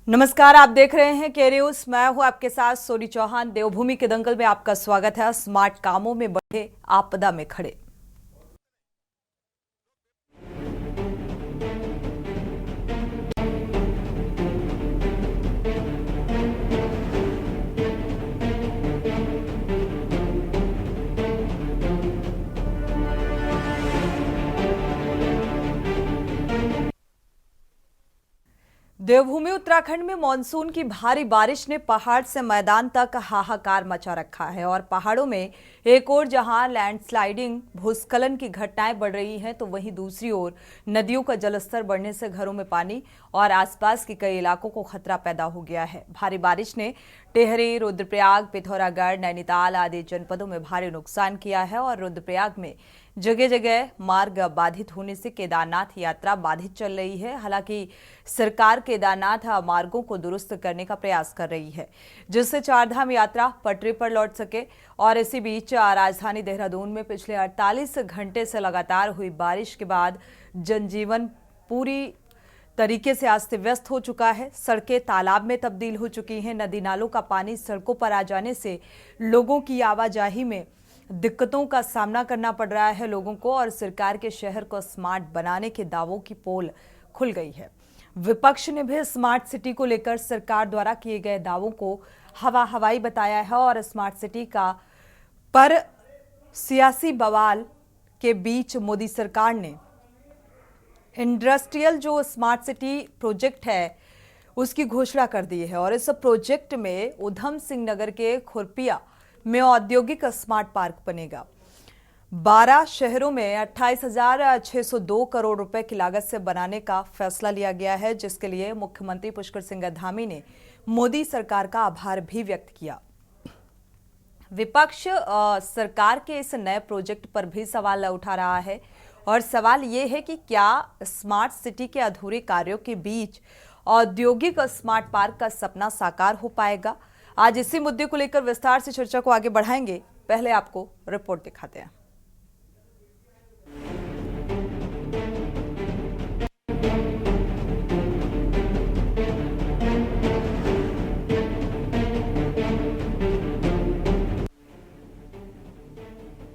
नमस्कार, आप देख रहे हैं के न्यूज। मैं हूं आपके साथ सोनी चौहान। देवभूमि के दंगल में आपका स्वागत है। स्मार्ट कामों में बढ़े, आपदा में खड़े। देवभूमि उत्तराखंड में मानसून की भारी बारिश ने पहाड़ से मैदान तक हाहाकार मचा रखा है और पहाड़ों में एक ओर जहां लैंडस्लाइडिंग भूस्खलन की घटनाएं बढ़ रही हैं, तो वहीं दूसरी ओर नदियों का जलस्तर बढ़ने से घरों में पानी और आसपास के कई इलाकों को खतरा पैदा हो गया है। भारी बारिश ने टिहरी, रुद्रप्रयाग, पिथौरागढ़, नैनीताल आदि जनपदों में भारी नुकसान किया है और रुद्रप्रयाग में जगह जगह मार्ग बाधित होने से केदारनाथ यात्रा बाधित चल रही है। हालांकि सरकार केदारनाथ मार्गों को दुरुस्त करने का प्रयास कर रही है, जिससे चारधाम यात्रा पटरी पर लौट सके। और इसी बीच राजधानी देहरादून में पिछले 48 घंटे से लगातार हुई बारिश के बाद जनजीवन पूरी तरीके से अस्त व्यस्त हो चुका है। सड़कें तालाब में तब्दील हो चुकी हैं। नदी नालों का पानी सड़कों पर आ जाने से लोगों की आवाजाही में दिक्कतों का सामना करना पड़ रहा है लोगों को, और सरकार के शहर को स्मार्ट बनाने के दावों की पोल खुल गई है। विपक्ष ने भी स्मार्ट सिटी को लेकर सरकार द्वारा किए गए दावों को हवाई बताया है और स्मार्ट सिटी का पर सियासी बवाल के बीच मोदी सरकार ने इंडस्ट्रियल जो स्मार्ट सिटी प्रोजेक्ट है उसकी घोषणा कर दी है। और इस प्रोजेक्ट में उधम सिंह नगर के खुरपिया में औद्योगिक स्मार्ट पार्क बनेगा। 12 शहरों में 28,602 करोड़ रुपए की लागत से बनाने का फैसला लिया गया है, जिसके लिए मुख्यमंत्री पुष्कर सिंह धामी ने मोदी सरकार का आभार भी व्यक्त किया। विपक्ष सरकार के इस नए प्रोजेक्ट पर भी सवाल उठा रहा है और सवाल ये है कि क्या स्मार्ट सिटी के अधूरे कार्यों के बीच औद्योगिक स्मार्ट पार्क का सपना साकार हो पाएगा। आज इसी मुद्दे को लेकर विस्तार से चर्चा को आगे बढ़ाएंगे। पहले आपको रिपोर्ट दिखाते हैं।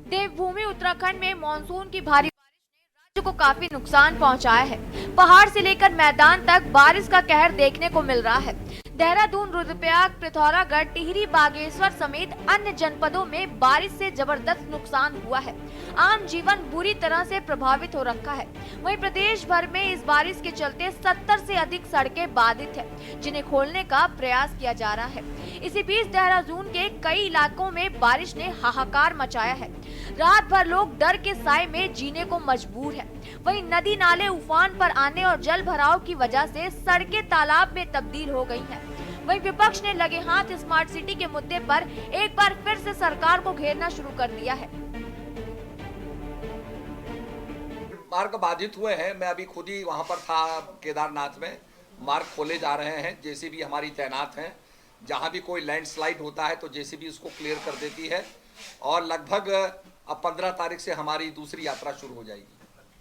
देवभूमि उत्तराखंड में मानसून की भारी बारिश ने राज्य को काफी नुकसान पहुंचाया है। पहाड़ से लेकर मैदान तक बारिश का कहर देखने को मिल रहा है। देहरादून, रुद्रप्रयाग, पिथौरागढ़, टिहरी, बागेश्वर समेत अन्य जनपदों में बारिश से जबरदस्त नुकसान हुआ है। आम जीवन बुरी तरह से प्रभावित हो रखा है। वहीं प्रदेश भर में इस बारिश के चलते 70 से अधिक सड़कें बाधित है, जिन्हें खोलने का प्रयास किया जा रहा है। इसी बीच देहरादून के कई इलाकों में बारिश ने हाहाकार मचाया है। रात भर लोग डर के साए में जीने को मजबूर है। वहीं नदी नाले उफान पर आने और जल भराव की वजह से सड़कें तालाब में तब्दील हो गई हैं। वहीं विपक्ष ने लगे हाथ स्मार्ट सिटी के मुद्दे पर एक बार फिर से सरकार को घेरना शुरू कर दिया है। मार्ग बाधित हुए हैं। मैं अभी खुद ही वहां पर था केदारनाथ में। मार्ग खोले जा रहे हैं, जेसीबी हमारी तैनात हैं। जहां भी कोई लैंडस्लाइड होता है तो जेसीबी उसको क्लियर कर देती है और लगभग अब 15 तारीख से हमारी दूसरी यात्रा शुरू हो जाएगी।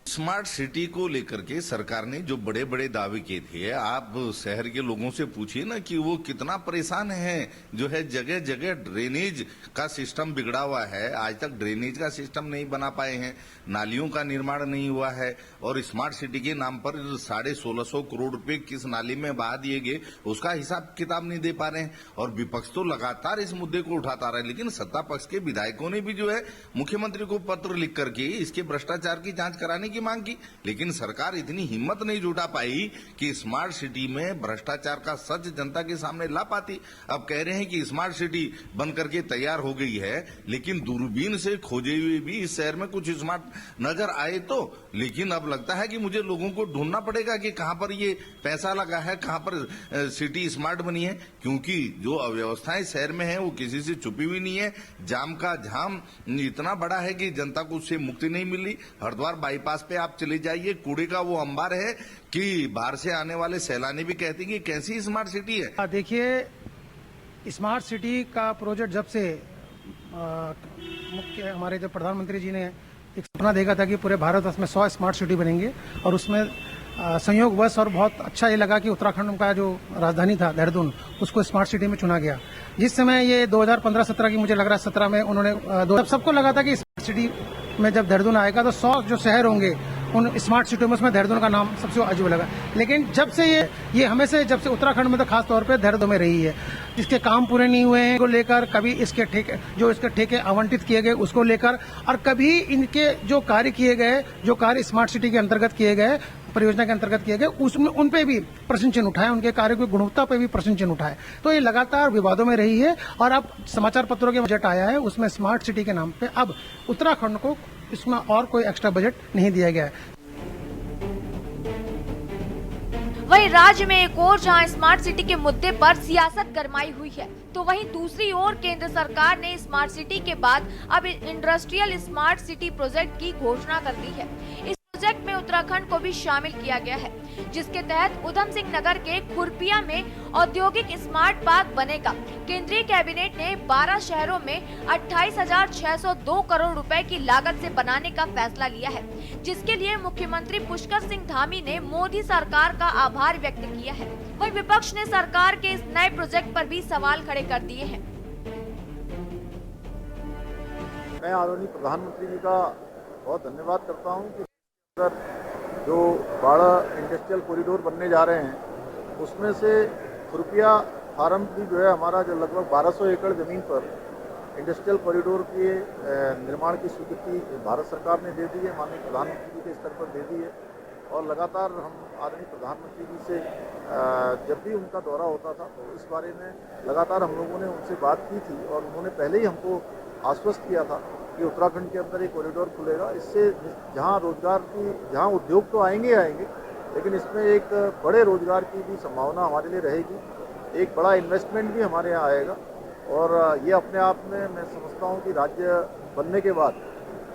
स्मार्ट सिटी को लेकर के सरकार ने जो बड़े बड़े दावे किए थे, आप शहर के लोगों से पूछिए ना कि वो कितना परेशान है। जो है जगह जगह ड्रेनेज का सिस्टम बिगड़ा हुआ है, आज तक ड्रेनेज का सिस्टम नहीं बना पाए हैं, नालियों का निर्माण नहीं हुआ है और स्मार्ट सिटी के नाम पर 1650 करोड़ रुपए किस नाली में बहा दिए गए उसका हिसाब किताब नहीं दे पा रहे हैं। और विपक्ष तो लगातार इस मुद्दे को उठाता रहा है, लेकिन सत्ता पक्ष के विधायकों ने भी जो है मुख्यमंत्री को पत्र लिख करके इसके भ्रष्टाचार की जांच कराने की मांग की, लेकिन सरकार इतनी हिम्मत नहीं जुटा पाई कि स्मार्ट सिटी में भ्रष्टाचार का सच जनता के सामने ला पाती। अब कह रहे हैं कि स्मार्ट सिटी बन करके तैयार हो गई है, लेकिन दूरबीन से खोजे हुए भी इस शहर में कुछ स्मार्ट नजर आए तो, लेकिन अब लगता है कि मुझे लोगों को ढूंढना पड़ेगा कि कहां पर ये पैसा लगा है, कहां पर सिटी स्मार्ट बनी है, क्योंकि जो अव्यवस्थाएं शहर में है वो किसी से छुपी हुई नहीं है। जाम का झाम इतना बड़ा है कि जनता को उससे मुक्ति नहीं मिल रही। हरिद्वार बाईपास पे आप चले जाइए, कूड़े का वो अंबार है कि बाहर से आने वाले सैलानी भी कहते हैं कि कैसी स्मार्ट सिटी है। देखिए, स्मार्ट सिटी का प्रोजेक्ट जब से मुख्य हमारे जो प्रधानमंत्री जी ने एक सपना देखा था कि पूरे भारतवर्ष में 100 स्मार्ट सिटी बनेंगे और उसमें संयोगवश और बहुत अच्छा ये लगा कि उत्तराखंड का जो राजधानी था देहरादून, उसको स्मार्ट सिटी में चुना गया। जिस समय ये 2015-17 की, मुझे लग रहा है 17 में उन्होंने तब सबको लगा था कि स्मार्ट सिटी में जब देहरादून आएगा तो 100 जो शहर होंगे उन स्मार्ट सिटियों में उसमें देहरादून का नाम सबसे अजीब लगा। लेकिन जब से ये हमेशा जब से उत्तराखंड में तो खास तौर पे देहरादून में रही है, जिसके काम पूरे नहीं हुए हैं को लेकर, कभी इसके ठेके आवंटित किए गए उसको लेकर, और कभी इनके जो कार्य किए गए, जो कार्य स्मार्ट सिटी के अंतर्गत किए गए, परियोजना के अंतर्गत किए गए, उसमें उन पे भी प्रश्न चिन्ह उठाए, उनके कार्य की गुणवत्ता पे भी प्रश्न चिन्ह उठाए। तो ये लगातार विवादों में रही है और अब समाचार पत्रों के बजट आया है, उसमें स्मार्ट सिटी के नाम पे अब उत्तराखंड को इसमें और कोई एक्स्ट्रा बजट नहीं दिया गया है। वहीं राज्य में एक और जहां स्मार्ट सिटी के मुद्दे पर सियासत गरमाई हुई है, तो वहीं दूसरी ओर केंद्र सरकार ने स्मार्ट सिटी के बाद अब इंडस्ट्रियल स्मार्ट सिटी प्रोजेक्ट की घोषणा कर दी है। इस प्रोजेक्ट में उत्तराखंड को भी शामिल किया गया है, जिसके तहत उधम सिंह नगर के खुरपिया में औद्योगिक स्मार्ट पार्क बनेगा। केंद्रीय कैबिनेट ने 12 शहरों में 28,602 करोड़ रुपए की लागत से बनाने का फैसला लिया है, जिसके लिए मुख्यमंत्री पुष्कर सिंह धामी ने मोदी सरकार का आभार व्यक्त किया है। वहीं विपक्ष ने सरकार के इस नए प्रोजेक्ट पर भी सवाल खड़े कर दिए हैं। मैं आदरणीय प्रधानमंत्री जी का बहुत धन्यवाद करता हूं कि जो 12 इंडस्ट्रियल कॉरिडोर बनने जा रहे हैं, उसमें से खुरपिया फार्म की जो है हमारा जो लगभग 1200 एकड़ ज़मीन पर इंडस्ट्रियल कॉरिडोर के निर्माण की स्वीकृति भारत सरकार ने दे दी है, माननीय प्रधानमंत्री जी के स्तर पर दे दी है। और लगातार हम आदरणीय प्रधानमंत्री जी से जब भी उनका दौरा होता था तो इस बारे में लगातार हम लोगों ने उनसे बात की थी और उन्होंने पहले ही हमको आश्वस्त किया था कि उत्तराखंड के अंदर एक कॉरिडोर खुलेगा। इससे जहां उद्योग तो आएंगे, लेकिन इसमें एक बड़े रोजगार की भी संभावना हमारे लिए रहेगी, एक बड़ा इन्वेस्टमेंट भी हमारे यहाँ आएगा। और ये अपने आप में मैं समझता हूँ कि राज्य बनने के बाद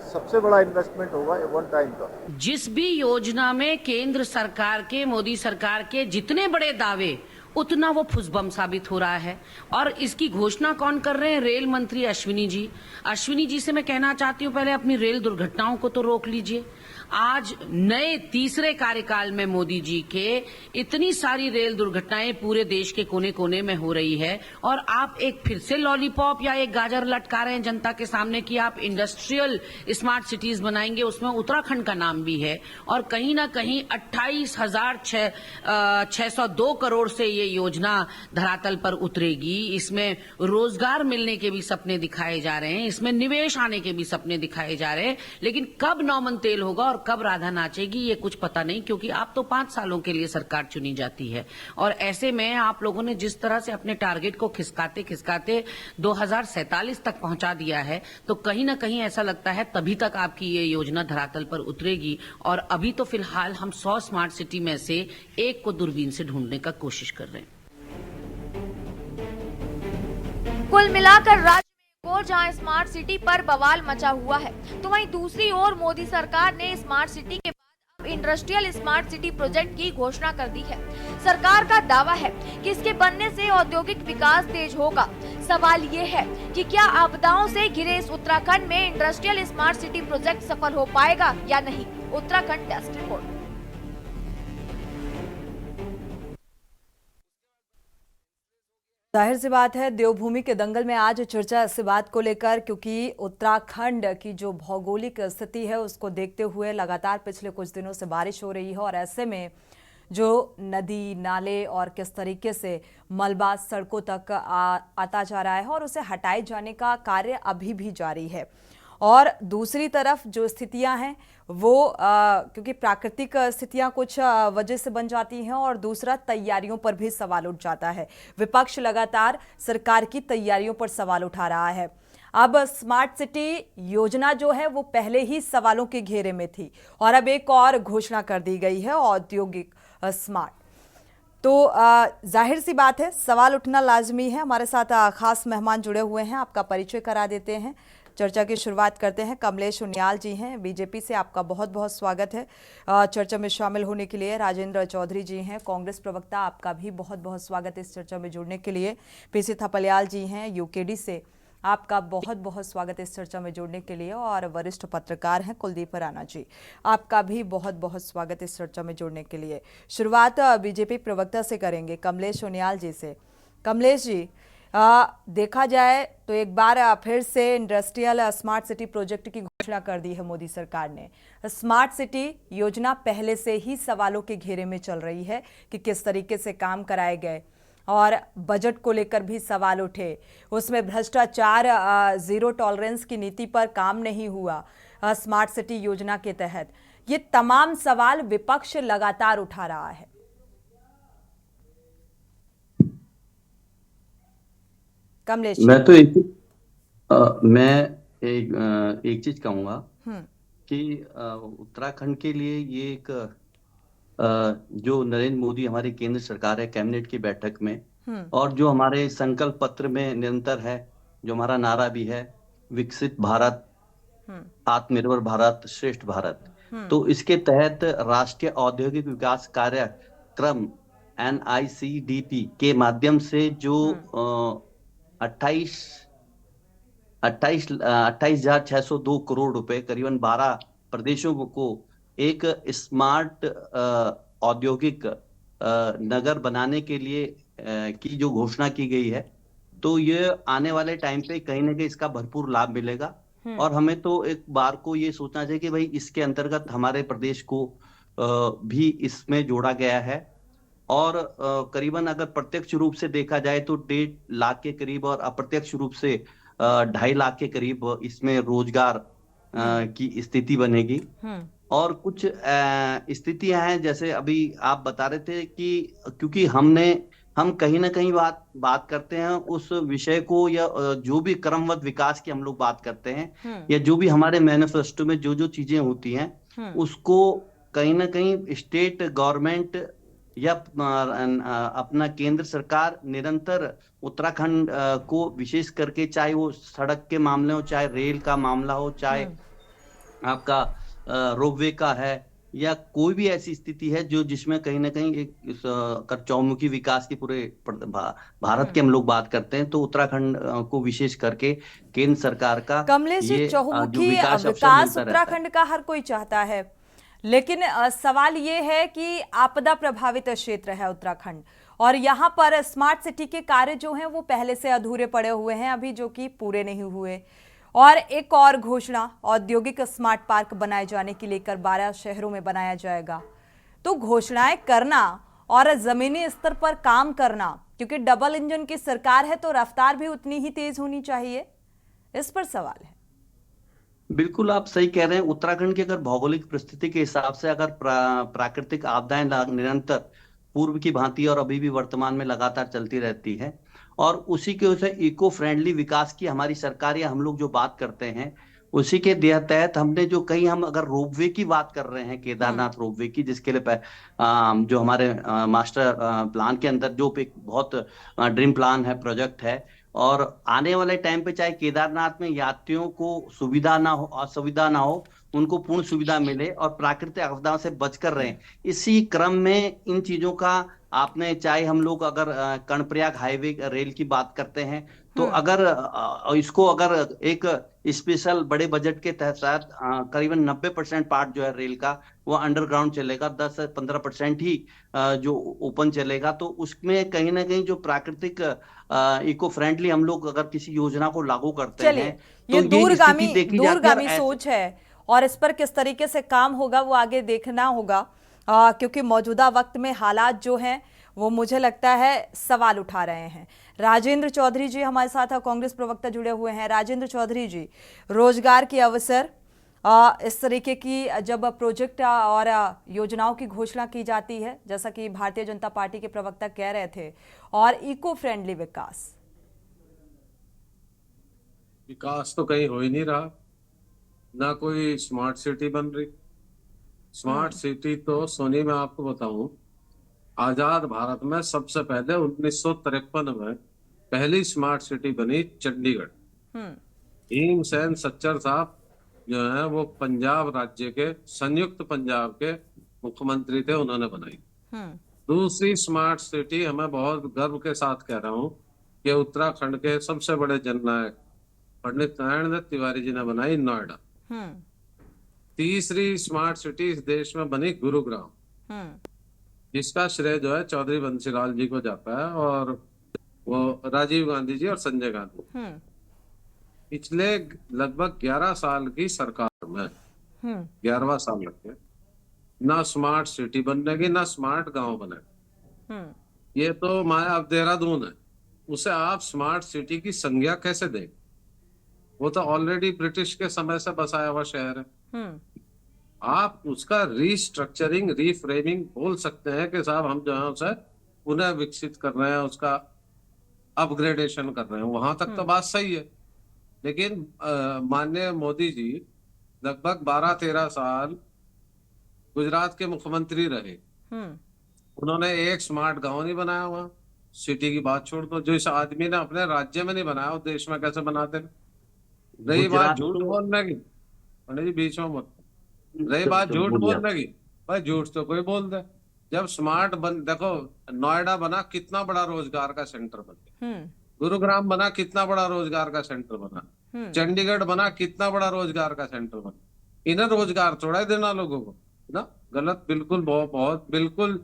सबसे बड़ा इन्वेस्टमेंट होगा वन टाइम का। जिस भी योजना में केंद्र सरकार के, मोदी सरकार के जितने बड़े दावे, उतना वो फुसबम साबित हो रहा है। और इसकी घोषणा कौन कर रहे हैं? रेल मंत्री अश्विनी जी। अश्विनी जी से मैं कहना चाहती हूँ, पहले अपनी रेल दुर्घटनाओं को तो रोक लीजिए। आज नए तीसरे कार्यकाल में मोदी जी के इतनी सारी रेल दुर्घटनाएं पूरे देश के कोने कोने में हो रही है, और आप एक फिर से लॉलीपॉप या एक गाजर लटका रहे हैं जनता के सामने कि आप इंडस्ट्रियल स्मार्ट सिटीज बनाएंगे, उसमें उत्तराखंड का नाम भी है। और कहीं ना कहीं 28,602 करोड़ से ये योजना धरातल पर उतरेगी। इसमें रोजगार मिलने के भी सपने दिखाए जा रहे हैं, इसमें निवेश आने के भी सपने दिखाए जा रहे हैं, लेकिन कब नौमन तेल होगा और कब राधा नाचेगी ये कुछ पता नहीं, क्योंकि आप तो 5 सालों के लिए सरकार चुनी जाती है। और ऐसे में आप लोगों ने जिस तरह से अपने टारगेट को खिसकाते खिसकाते 2047 तक पहुंचा दिया है, तो कहीं ना कहीं ऐसा लगता है तभी तक आपकी ये योजना धरातल पर उतरेगी। और अभी तो फिलहाल हम 100 स्मार्ट सिटी में से एक को दूरबीन से ढूंढने का कोशिश कर रहे हैं। कुल मिलाकर राज्य में और जहां स्मार्ट सिटी पर बवाल मचा हुआ है, तो वहीं दूसरी ओर मोदी सरकार ने स्मार्ट सिटी के बाद अब इंडस्ट्रियल स्मार्ट सिटी प्रोजेक्ट की घोषणा कर दी है। सरकार का दावा है कि इसके बनने से औद्योगिक विकास तेज होगा। सवाल ये है कि क्या आपदाओं से घिरे इस उत्तराखंड में इंडस्ट्रियल स्मार्ट सिटी प्रोजेक्ट सफल हो पाएगा या नहीं। Uttarakhand test report. जाहिर सी बात है, देवभूमि के दंगल में आज चर्चा इस बात को लेकर, क्योंकि उत्तराखंड की जो भौगोलिक स्थिति है उसको देखते हुए लगातार पिछले कुछ दिनों से बारिश हो रही है, और ऐसे में जो नदी नाले और किस तरीके से मलबा सड़कों तक आता जा रहा है और उसे हटाए जाने का कार्य अभी भी जारी है। और दूसरी तरफ जो स्थितियां हैं वो क्योंकि प्राकृतिक स्थितियां कुछ वजह से बन जाती हैं, और दूसरा तैयारियों पर भी सवाल उठ जाता है। विपक्ष लगातार सरकार की तैयारियों पर सवाल उठा रहा है। अब स्मार्ट सिटी योजना जो है वो पहले ही सवालों के घेरे में थी, और अब एक और घोषणा कर दी गई है औद्योगिक स्मार्ट। तो जाहिर सी बात है, सवाल उठना लाजमी है। हमारे साथ खास मेहमान जुड़े हुए हैं, आपका परिचय करा देते हैं। चर्चा की शुरुआत करते हैं। कमलेश उनियाल जी हैं बीजेपी से, आपका बहुत बहुत स्वागत है चर्चा में शामिल होने के लिए। राजेंद्र चौधरी जी हैं कांग्रेस प्रवक्ता, आपका भी बहुत बहुत स्वागत है इस चर्चा में जुड़ने के लिए। पीसी थपलियाल जी हैं यूकेडी से, आपका बहुत बहुत स्वागत इस चर्चा में जुड़ने के लिए। और वरिष्ठ पत्रकार हैं कुलदीप राणा जी, आपका भी बहुत बहुत स्वागत इस चर्चा में जुड़ने के लिए। शुरुआत बीजेपी प्रवक्ता से करेंगे, कमलेश सोनियाल जी से। कमलेश जी, देखा जाए तो एक बार फिर से इंडस्ट्रियल स्मार्ट सिटी प्रोजेक्ट की घोषणा कर दी है मोदी सरकार ने। स्मार्ट सिटी योजना पहले से ही सवालों के घेरे में चल रही है कि किस तरीके से काम कराए गए, और बजट को लेकर भी सवाल उठे। उसमें भ्रष्टाचार, जीरो टॉलरेंस की नीति पर काम नहीं हुआ स्मार्ट सिटी योजना के तहत। ये तमाम सवाल विपक्ष लगातार उठा रहा है। कमलेश, मैं तो एक चीज कहूंगा कि उत्तराखंड के लिए ये एक जो नरेंद्र मोदी हमारी केंद्र सरकार है, कैबिनेट की बैठक में, और जो हमारे संकल्प पत्र में निरंतर है, जो हमारा नारा भी है, विकसित भारत, आत्मनिर्भर भारत, श्रेष्ठ भारत, तो इसके तहत राष्ट्रीय औद्योगिक विकास कार्यक्रम NICDP के माध्यम से जो 28,602 करोड़ रुपए, करीबन 12 प्रदेशों को एक स्मार्ट औद्योगिक नगर बनाने के लिए की जो घोषणा की गई है, तो ये आने वाले टाइम पे कहीं ना कहीं इसका भरपूर लाभ मिलेगा। और हमें तो एक बार को ये सोचना चाहिए कि भाई इसके अंतर्गत हमारे प्रदेश को भी इसमें जोड़ा गया है। और करीबन अगर प्रत्यक्ष रूप से देखा जाए तो 1.5 लाख के करीब, और अप्रत्यक्ष रूप से 2.5 लाख के करीब इसमें रोजगार की स्थिति बनेगी। और कुछ स्थितियां हैं, जैसे अभी आप बता रहे थे कि क्योंकि हम कहीं ना कहीं बात करते हैं उस विषय को, या जो भी क्रमबद्ध विकास की हम लोग बात करते हैं, या जो भी हमारे मैनिफेस्टो में जो जो चीजें होती हैं, उसको कहीं ना कहीं स्टेट गवर्नमेंट या अपना केंद्र सरकार निरंतर उत्तराखंड को विशेष करके, चाहे वो सड़क के मामले हो, चाहे रेल का मामला हो, चाहे आपका रोपवे का है, या कोई भी ऐसी स्थिति है जो जिसमें कहीं ना कहीं एक चौमुखी विकास की पूरे भारत के हम लोग बात करते हैं, तो उत्तराखंड को विशेष करके केंद्र सरकार का कमलेश, चौमुखी विकास उत्तराखंड का हर कोई चाहता है, लेकिन सवाल ये है कि आपदा प्रभावित क्षेत्र है उत्तराखंड, और यहाँ पर स्मार्ट सिटी के कार्य जो हैं वो पहले से अधूरे पड़े हुए हैं अभी, जो कि पूरे नहीं हुए। और एक और घोषणा, औद्योगिक स्मार्ट पार्क बनाए जाने की लेकर 12 शहरों में बनाया जाएगा। तो घोषणाएं करना और जमीनी स्तर पर काम करना, क्योंकि डबल इंजन की सरकार है तो रफ्तार भी उतनी ही तेज होनी चाहिए, इस पर सवाल है। बिल्कुल आप सही कह रहे हैं। उत्तराखंड की अगर भौगोलिक परिस्थिति के हिसाब से अगर प्राकृतिक आपदाएं निरंतर पूर्व की भांति और अभी भी वर्तमान में लगातार चलती रहती है, और उसी के उसे इको फ्रेंडली विकास की हमारी सरकार या हम लोग जो बात करते हैं, उसी के तहत हमने जो कहीं हम अगर रोपवे की बात कर रहे हैं, केदारनाथ रोपवे की, जिसके लिए जो हमारे मास्टर प्लान के अंदर जो एक बहुत ड्रीम प्लान है, प्रोजेक्ट है, और आने वाले टाइम पे चाहे केदारनाथ में यात्रियों को सुविधा ना हो, असुविधा ना हो, उनको पूर्ण सुविधा मिले और प्राकृतिक आपदाओं से बचकर रहें। इसी क्रम में इन चीजों का आपने, चाहे हम लोग अगर कर्णप्रयाग हाईवे रेल की बात करते हैं, तो अगर इसको अगर एक स्पेशल बड़े बजट के तहत करीबन 90% पार्ट जो है रेल का वो अंडरग्राउंड चलेगा, 10 से 15% ही जो ओपन चलेगा। तो उसमें कहीं ना कहीं जो प्राकृतिक इको फ्रेंडली हम लोग अगर किसी योजना को लागू करते हैं, तो ये दूरगामी सोच है, और इस पर किस तरीके से काम होगा वो आगे देखना होगा, क्योंकि मौजूदा वक्त में हालात जो हैं वो मुझे लगता है सवाल उठा रहे हैं। राजेंद्र चौधरी जी हमारे साथ कांग्रेस प्रवक्ता जुड़े हुए हैं। राजेंद्र चौधरी जी, रोजगार के अवसर, इस तरीके की जब प्रोजेक्ट और योजनाओं की घोषणा की जाती है, जैसा कि भारतीय जनता पार्टी के प्रवक्ता कह रहे थे, और इको फ्रेंडली विकास तो कहीं हो ही नहीं रहा, ना कोई स्मार्ट सिटी बन रही। स्मार्ट सिटी तो सोनी, मैं आपको बताऊं, आजाद भारत में सबसे पहले 1953 में पहली स्मार्ट सिटी बनी चंडीगढ़। भीमसेन सच्चर साहब जो है वो पंजाब राज्य के, संयुक्त पंजाब के मुख्यमंत्री थे, उन्होंने बनाई। दूसरी स्मार्ट सिटी, हमें बहुत गर्व के साथ कह रहा हूं कि उत्तराखंड के सबसे बड़े जननायक पंडित नारायण दत्त तिवारी जी ने बनाई नोएडा। हम्म। तीसरी स्मार्ट सिटी इस देश में बनी गुरुग्राम, जिसका श्रेय जो है चौधरी बंसीलाल जी को जाता है, और वो राजीव गांधी जी और संजय गांधी। पिछले लगभग 11 साल की सरकार में 11वां साल लग गया, ना स्मार्ट सिटी बनेगी ना स्मार्ट गांव बनेगा। ये तो माया अब देहरादून है, उसे आप स्मार्ट सिटी की संज्ञा कैसे देंगे? वो तो ऑलरेडी ब्रिटिश के समय से बसाया हुआ शहर है। आप उसका रीस्ट्रक्चरिंग, रीफ्रेमिंग बोल सकते हैं कि साहब हम जो है उसे पुनः विकसित कर रहे हैं, उसका अपग्रेडेशन कर रहे हैं, वहां तक तो बात सही है। लेकिन माननीय मोदी जी लगभग 12-13 साल गुजरात के मुख्यमंत्री रहे, उन्होंने एक स्मार्ट गांव नहीं बनाया वहां। सिटी की बात छोड़ दो, जो इस आदमी ने अपने राज्य में नहीं बनाया, वो देश में कैसे बनाते हैं? रही बात झूठ बोलने की, पंडित जी बीच में मत, रही बात झूठ बोलने की, भाई झूठ तो कोई बोल दे। जब स्मार्ट देखो नोएडा बना, कितना बड़ा रोजगार का सेंटर बन गया। गुरुग्राम बना, कितना बड़ा रोजगार का सेंटर बना। चंडीगढ़ बना, कितना बड़ा रोजगार का सेंटर बना। इन्हें रोजगार थोड़ा ही देना लोगों को ना, गलत, बिल्कुल, बहुत बिल्कुल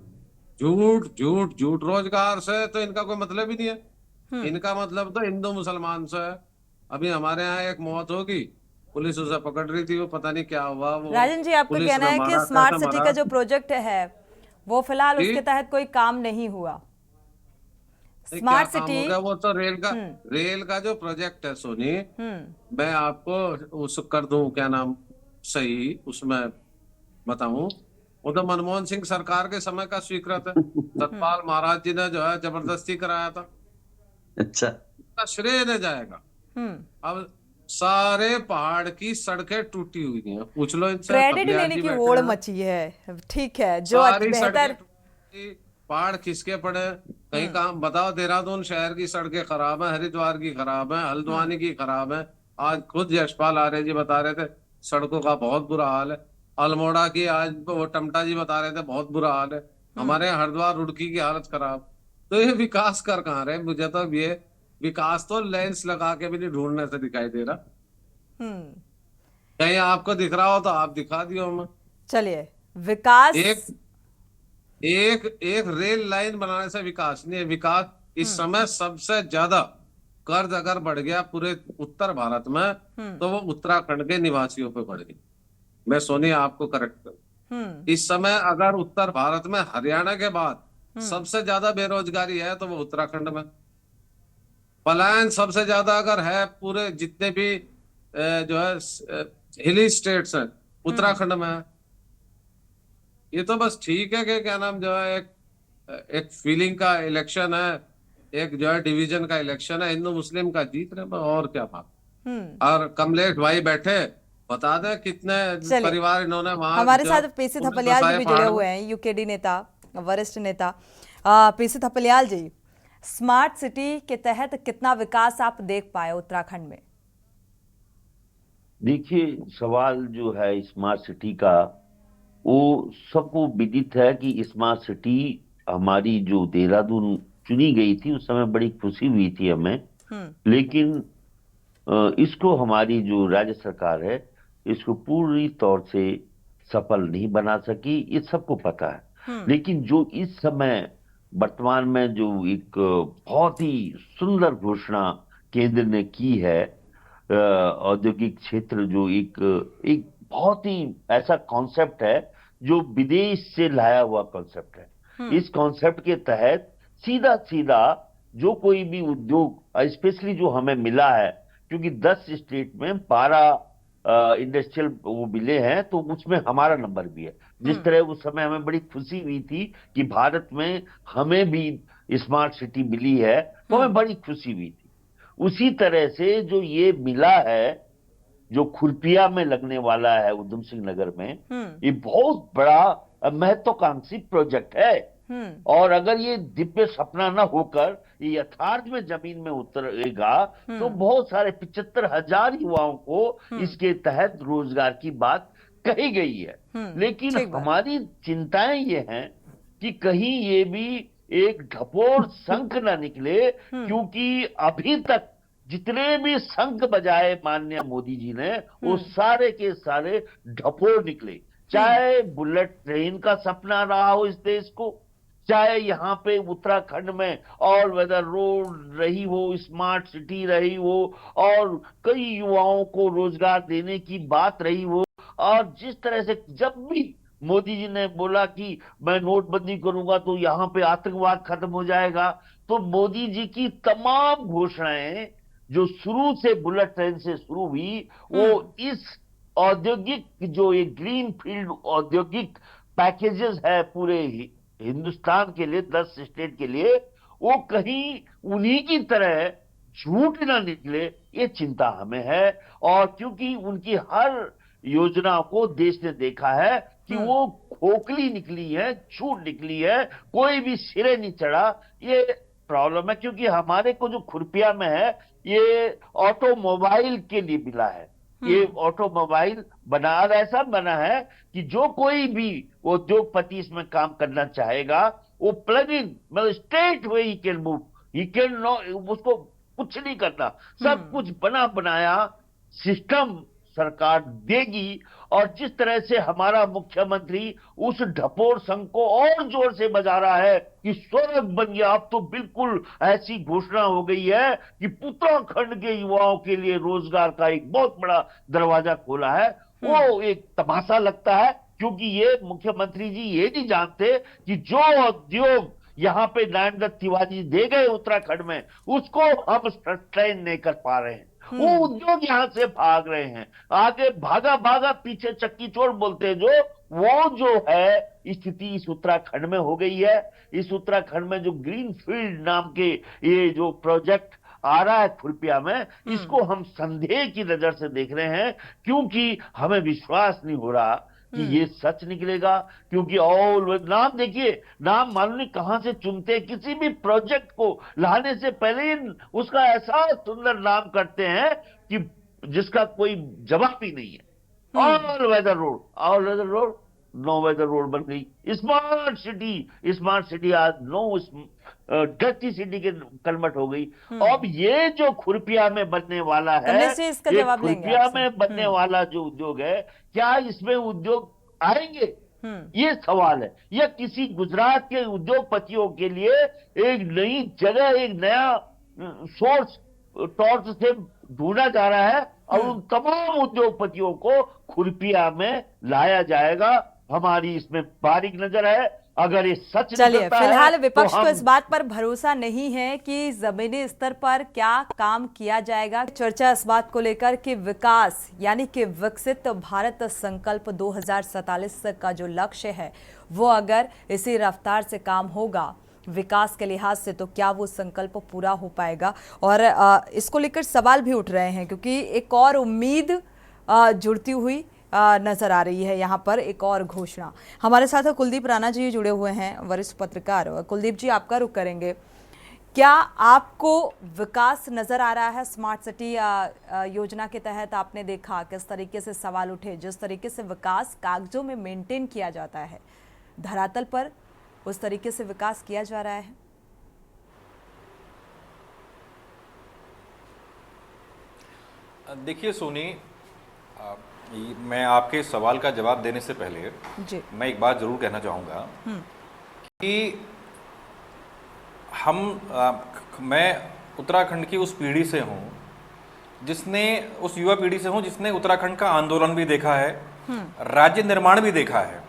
झूठ झूठ झूठ। रोजगार से तो इनका कोई मतलब ही नहीं है। इनका मतलब तो हिंदू मुसलमान से है। अभी हमारे यहाँ एक मौत होगी, पुलिस उसे पकड़ रही थी, वो पता नहीं क्या हुआ। वो राजन जी, आपका कहना है कि स्मार्ट सिटी का जो प्रोजेक्ट है वो फिलहाल उसके तहत कोई काम नहीं हुआ। स्मार्ट सिटी वो तो रेल का जो प्रोजेक्ट है सोनी, मैं आपको उस कर दूं, क्या नाम सही उसमें बताऊं, वो तो मनमोहन सिंह सरकार के समय का स्वीकृत है। सतपाल महाराज जी ने जो है जबरदस्ती कराया था। अच्छा, उसका श्रेय न जाएगा। अब सारे पहाड़ की सड़कें टूटी हुई हैं, पूछ लो इनसे। क्रेडिट लेने की होड़ मची है, ठीक है, जो बेहतर पहाड़ खिसके पड़े। कहीं काम बताओ, देहरादून शहर की सड़कें खराब है, हरिद्वार की खराब है, हल्द्वानी की खराब है। आज खुद यशपाल आर्य जी बता रहे थे सड़कों का बहुत बुरा हाल है। अल्मोड़ा की आज वो टमटा जी बता रहे थे बहुत बुरा हाल है। हमारे हरिद्वार रुड़की की हालत खराब। तो ये विकास कर कहाँ रहे? मुझे तो ये विकास तो लेंस लगा के भी नहीं ढूंढने से दिखाई दे रहा। कहीं आपको दिख रहा हो तो आप दिखा दियो हमें। चलिए, विकास एक रेल लाइन बनाने से विकास नहीं है। विकास इस समय सबसे ज्यादा कर्ज अगर बढ़ गया पूरे उत्तर भारत में, तो वो उत्तराखंड के निवासियों पे बढ़ गई। मैं सोनी आपको करेक्ट करूं, इस समय अगर उत्तर भारत में हरियाणा के बाद सबसे ज्यादा बेरोजगारी है तो वो उत्तराखंड में। पलायन सबसे ज्यादा अगर है पूरे जितने भी जो है हिली स्टेट्स हैं, उत्तराखंड में है। ये तो बस ठीक है कि क्या नाम जो है एक फीलिंग का इलेक्शन है, एक जो है डिवीजन का इलेक्शन है, हिंदू मुस्लिम का जीत रहे, और क्या बात। और कमलेश भाई बैठे बता दें कितने परिवार इन्होंने वहां। हमारे साथ पीसी थपलियाल जी भी जुड़े हुए हैं, यूकेडी नेता, वरिष्ठ नेता। पीसी थपलियाल जी, स्मार्ट सिटी के तहत कितना विकास आप देख पाए उत्तराखंड में? देखिए, सवाल जो है स्मार्ट सिटी का, वो सबको विदित है कि स्मार्ट सिटी हमारी जो देहरादून चुनी गई थी उस समय बड़ी खुशी हुई थी हमें। लेकिन इसको हमारी जो राज्य सरकार है इसको पूरी तौर से सफल नहीं बना सकी, ये सबको पता है। लेकिन जो इस समय वर्तमान में जो एक बहुत ही सुंदर घोषणा केंद्र ने की है, औद्योगिक क्षेत्र जो एक बहुत ही ऐसा कॉन्सेप्ट है जो विदेश से लाया हुआ कॉन्सेप्ट है। इस कॉन्सेप्ट के तहत सीधा सीधा जो कोई भी उद्योग, स्पेशली जो हमें मिला है, क्योंकि 10 स्टेट में 12 इंडस्ट्रियल वो मिले हैं, तो उसमें हमारा नंबर भी है। जिस तरह उस समय हमें बड़ी खुशी हुई थी कि भारत में हमें भी स्मार्ट सिटी मिली है, तो हमें बड़ी खुशी हुई थी। उसी तरह से जो ये मिला है, जो खुरपिया में लगने वाला है उधम सिंह नगर में, ये बहुत बड़ा महत्वाकांक्षी प्रोजेक्ट है। और अगर ये दिव्य सपना न होकर ये यथार्थ में जमीन में उतरेगा तो बहुत सारे 75,000 युवाओं को इसके तहत रोजगार की बात कही गई है। लेकिन हमारी चिंताएं ये हैं कि कहीं ये भी एक ढपोर शंख न निकले, क्योंकि अभी तक जितने भी शंख बजाए माननीय मोदी जी ने, वो सारे के सारे ढपोर निकले। चाहे बुलेट ट्रेन का सपना रहा हो इस देश को, चाहे यहाँ पे उत्तराखंड में ऑल वेदर रोड रही हो, स्मार्ट सिटी रही हो, और कई युवाओं को रोजगार देने की बात रही हो, और जिस तरह से जब भी मोदी जी ने बोला कि मैं नोटबंदी करूंगा तो यहाँ पे आतंकवाद खत्म हो जाएगा, तो मोदी जी की तमाम घोषणाएं जो शुरू से बुलेट ट्रेन से शुरू हुई, वो इस औद्योगिक जो ये ग्रीन फील्ड औद्योगिक पैकेजेस है पूरे हिंदुस्तान के लिए, 10 स्टेट के लिए, वो कहीं उन्हीं की तरह झूठ ना निकले, ये चिंता हमें है। और क्योंकि उनकी हर योजना को देश ने देखा है कि वो खोखली निकली है, झूठ निकली है, कोई भी सिरे नहीं चढ़ा, ये प्रॉब्लम है। क्योंकि हमारे को जो खुरपिया में है, ये ऑटोमोबाइल के लिए मिला है। ये ऑटोमोबाइल ऐसा बना है कि जो कोई भी उद्योगपति इसमें काम करना चाहेगा, वो प्लग इन, मतलब straight way he can move, he can no, उसको कुछ नहीं करना, सब कुछ बना बनाया सिस्टम सरकार देगी। और जिस तरह से हमारा मुख्यमंत्री उस ढपोर संघ को और जोर से बजा रहा है कि स्वर्ग बन गया, अब तो बिल्कुल ऐसी घोषणा हो गई है कि उत्तराखंड के युवाओं के लिए रोजगार का एक बहुत बड़ा दरवाजा खोला है, वो एक तमाशा लगता है। क्योंकि ये मुख्यमंत्री जी ये नहीं जानते कि जो उद्योग यहाँ पे नरेंद्र तिवारी दे गए उत्तराखंड में, उसको हम सस्टेन नहीं कर पा रहे हैं। वो उद्योग यहाँ से भाग रहे हैं, आगे भागा भागा पीछे चक्की चोर बोलते हैं, वो जो है स्थिति इस उत्तराखंड में हो गई है। इस उत्तराखंड में जो ग्रीन फील्ड नाम के ये जो प्रोजेक्ट आ रहा है खुरपिया में, इसको हम संदेह की नजर से देख रहे हैं, क्योंकि हमें विश्वास नहीं हो रहा कि ये सच निकलेगा। क्योंकि ऑल नाम देखिए, नाम मालूम नहीं कहां से चुनते हैं, किसी भी प्रोजेक्ट को लाने से पहले ही उसका ऐसा सुंदर नाम करते हैं कि जिसका कोई जवाब ही नहीं है। All weather road, no weather road बन गई। स्मार्ट सिटी आज नो डर्टी सिटी के कन्वर्ट हो गई। अब ये जो खुरपिया में बनने वाला है, ये खुरपिया में बनने वाला जो उद्योग है, क्या इसमें उद्योग आएंगे? ये सवाल है। या किसी गुजरात के उद्योगपतियों के लिए एक नई जगह, एक नया सोर्स टॉर्च से ढूंढा जा रहा है, और उन तमाम उद्योगपतियों को खुरपिया में लाया जाएगा। हमारी इसमें बारीक नजर है। अगर ये सच चलिए, फिलहाल विपक्ष को इस बात पर भरोसा नहीं है कि जमीनी स्तर पर क्या काम किया जाएगा। चर्चा इस बात को लेकर कि विकास यानी कि विकसित भारत संकल्प 2047 का जो लक्ष्य है, वो अगर इसी रफ्तार से काम होगा विकास के लिहाज से, तो क्या वो संकल्प पूरा हो पाएगा। और इसको लेकर सवाल भी उठ रहे हैं, क्योंकि एक और उम्मीद जुड़ती हुई नजर आ रही है। यहाँ पर एक और घोषणा। हमारे साथ कुलदीप राणा जी जुड़े हुए हैं, वरिष्ठ पत्रकार। कुलदीप जी, आपका रुख करेंगे। क्या आपको विकास नजर आ रहा है स्मार्ट सिटी योजना के तहत? आपने देखा किस तरीके से सवाल उठे, जिस तरीके से विकास कागजों में मेंटेन किया जाता है, धरातल पर उस तरीके से विकास किया जा रहा है? देखिए सोनी, मैं आपके सवाल का जवाब देने से पहले जी, मैं एक बात जरूर कहना चाहूँगा कि मैं उत्तराखंड की उस पीढ़ी से हूँ उस युवा पीढ़ी से हूँ जिसने उत्तराखंड का आंदोलन भी देखा है, राज्य निर्माण भी देखा है,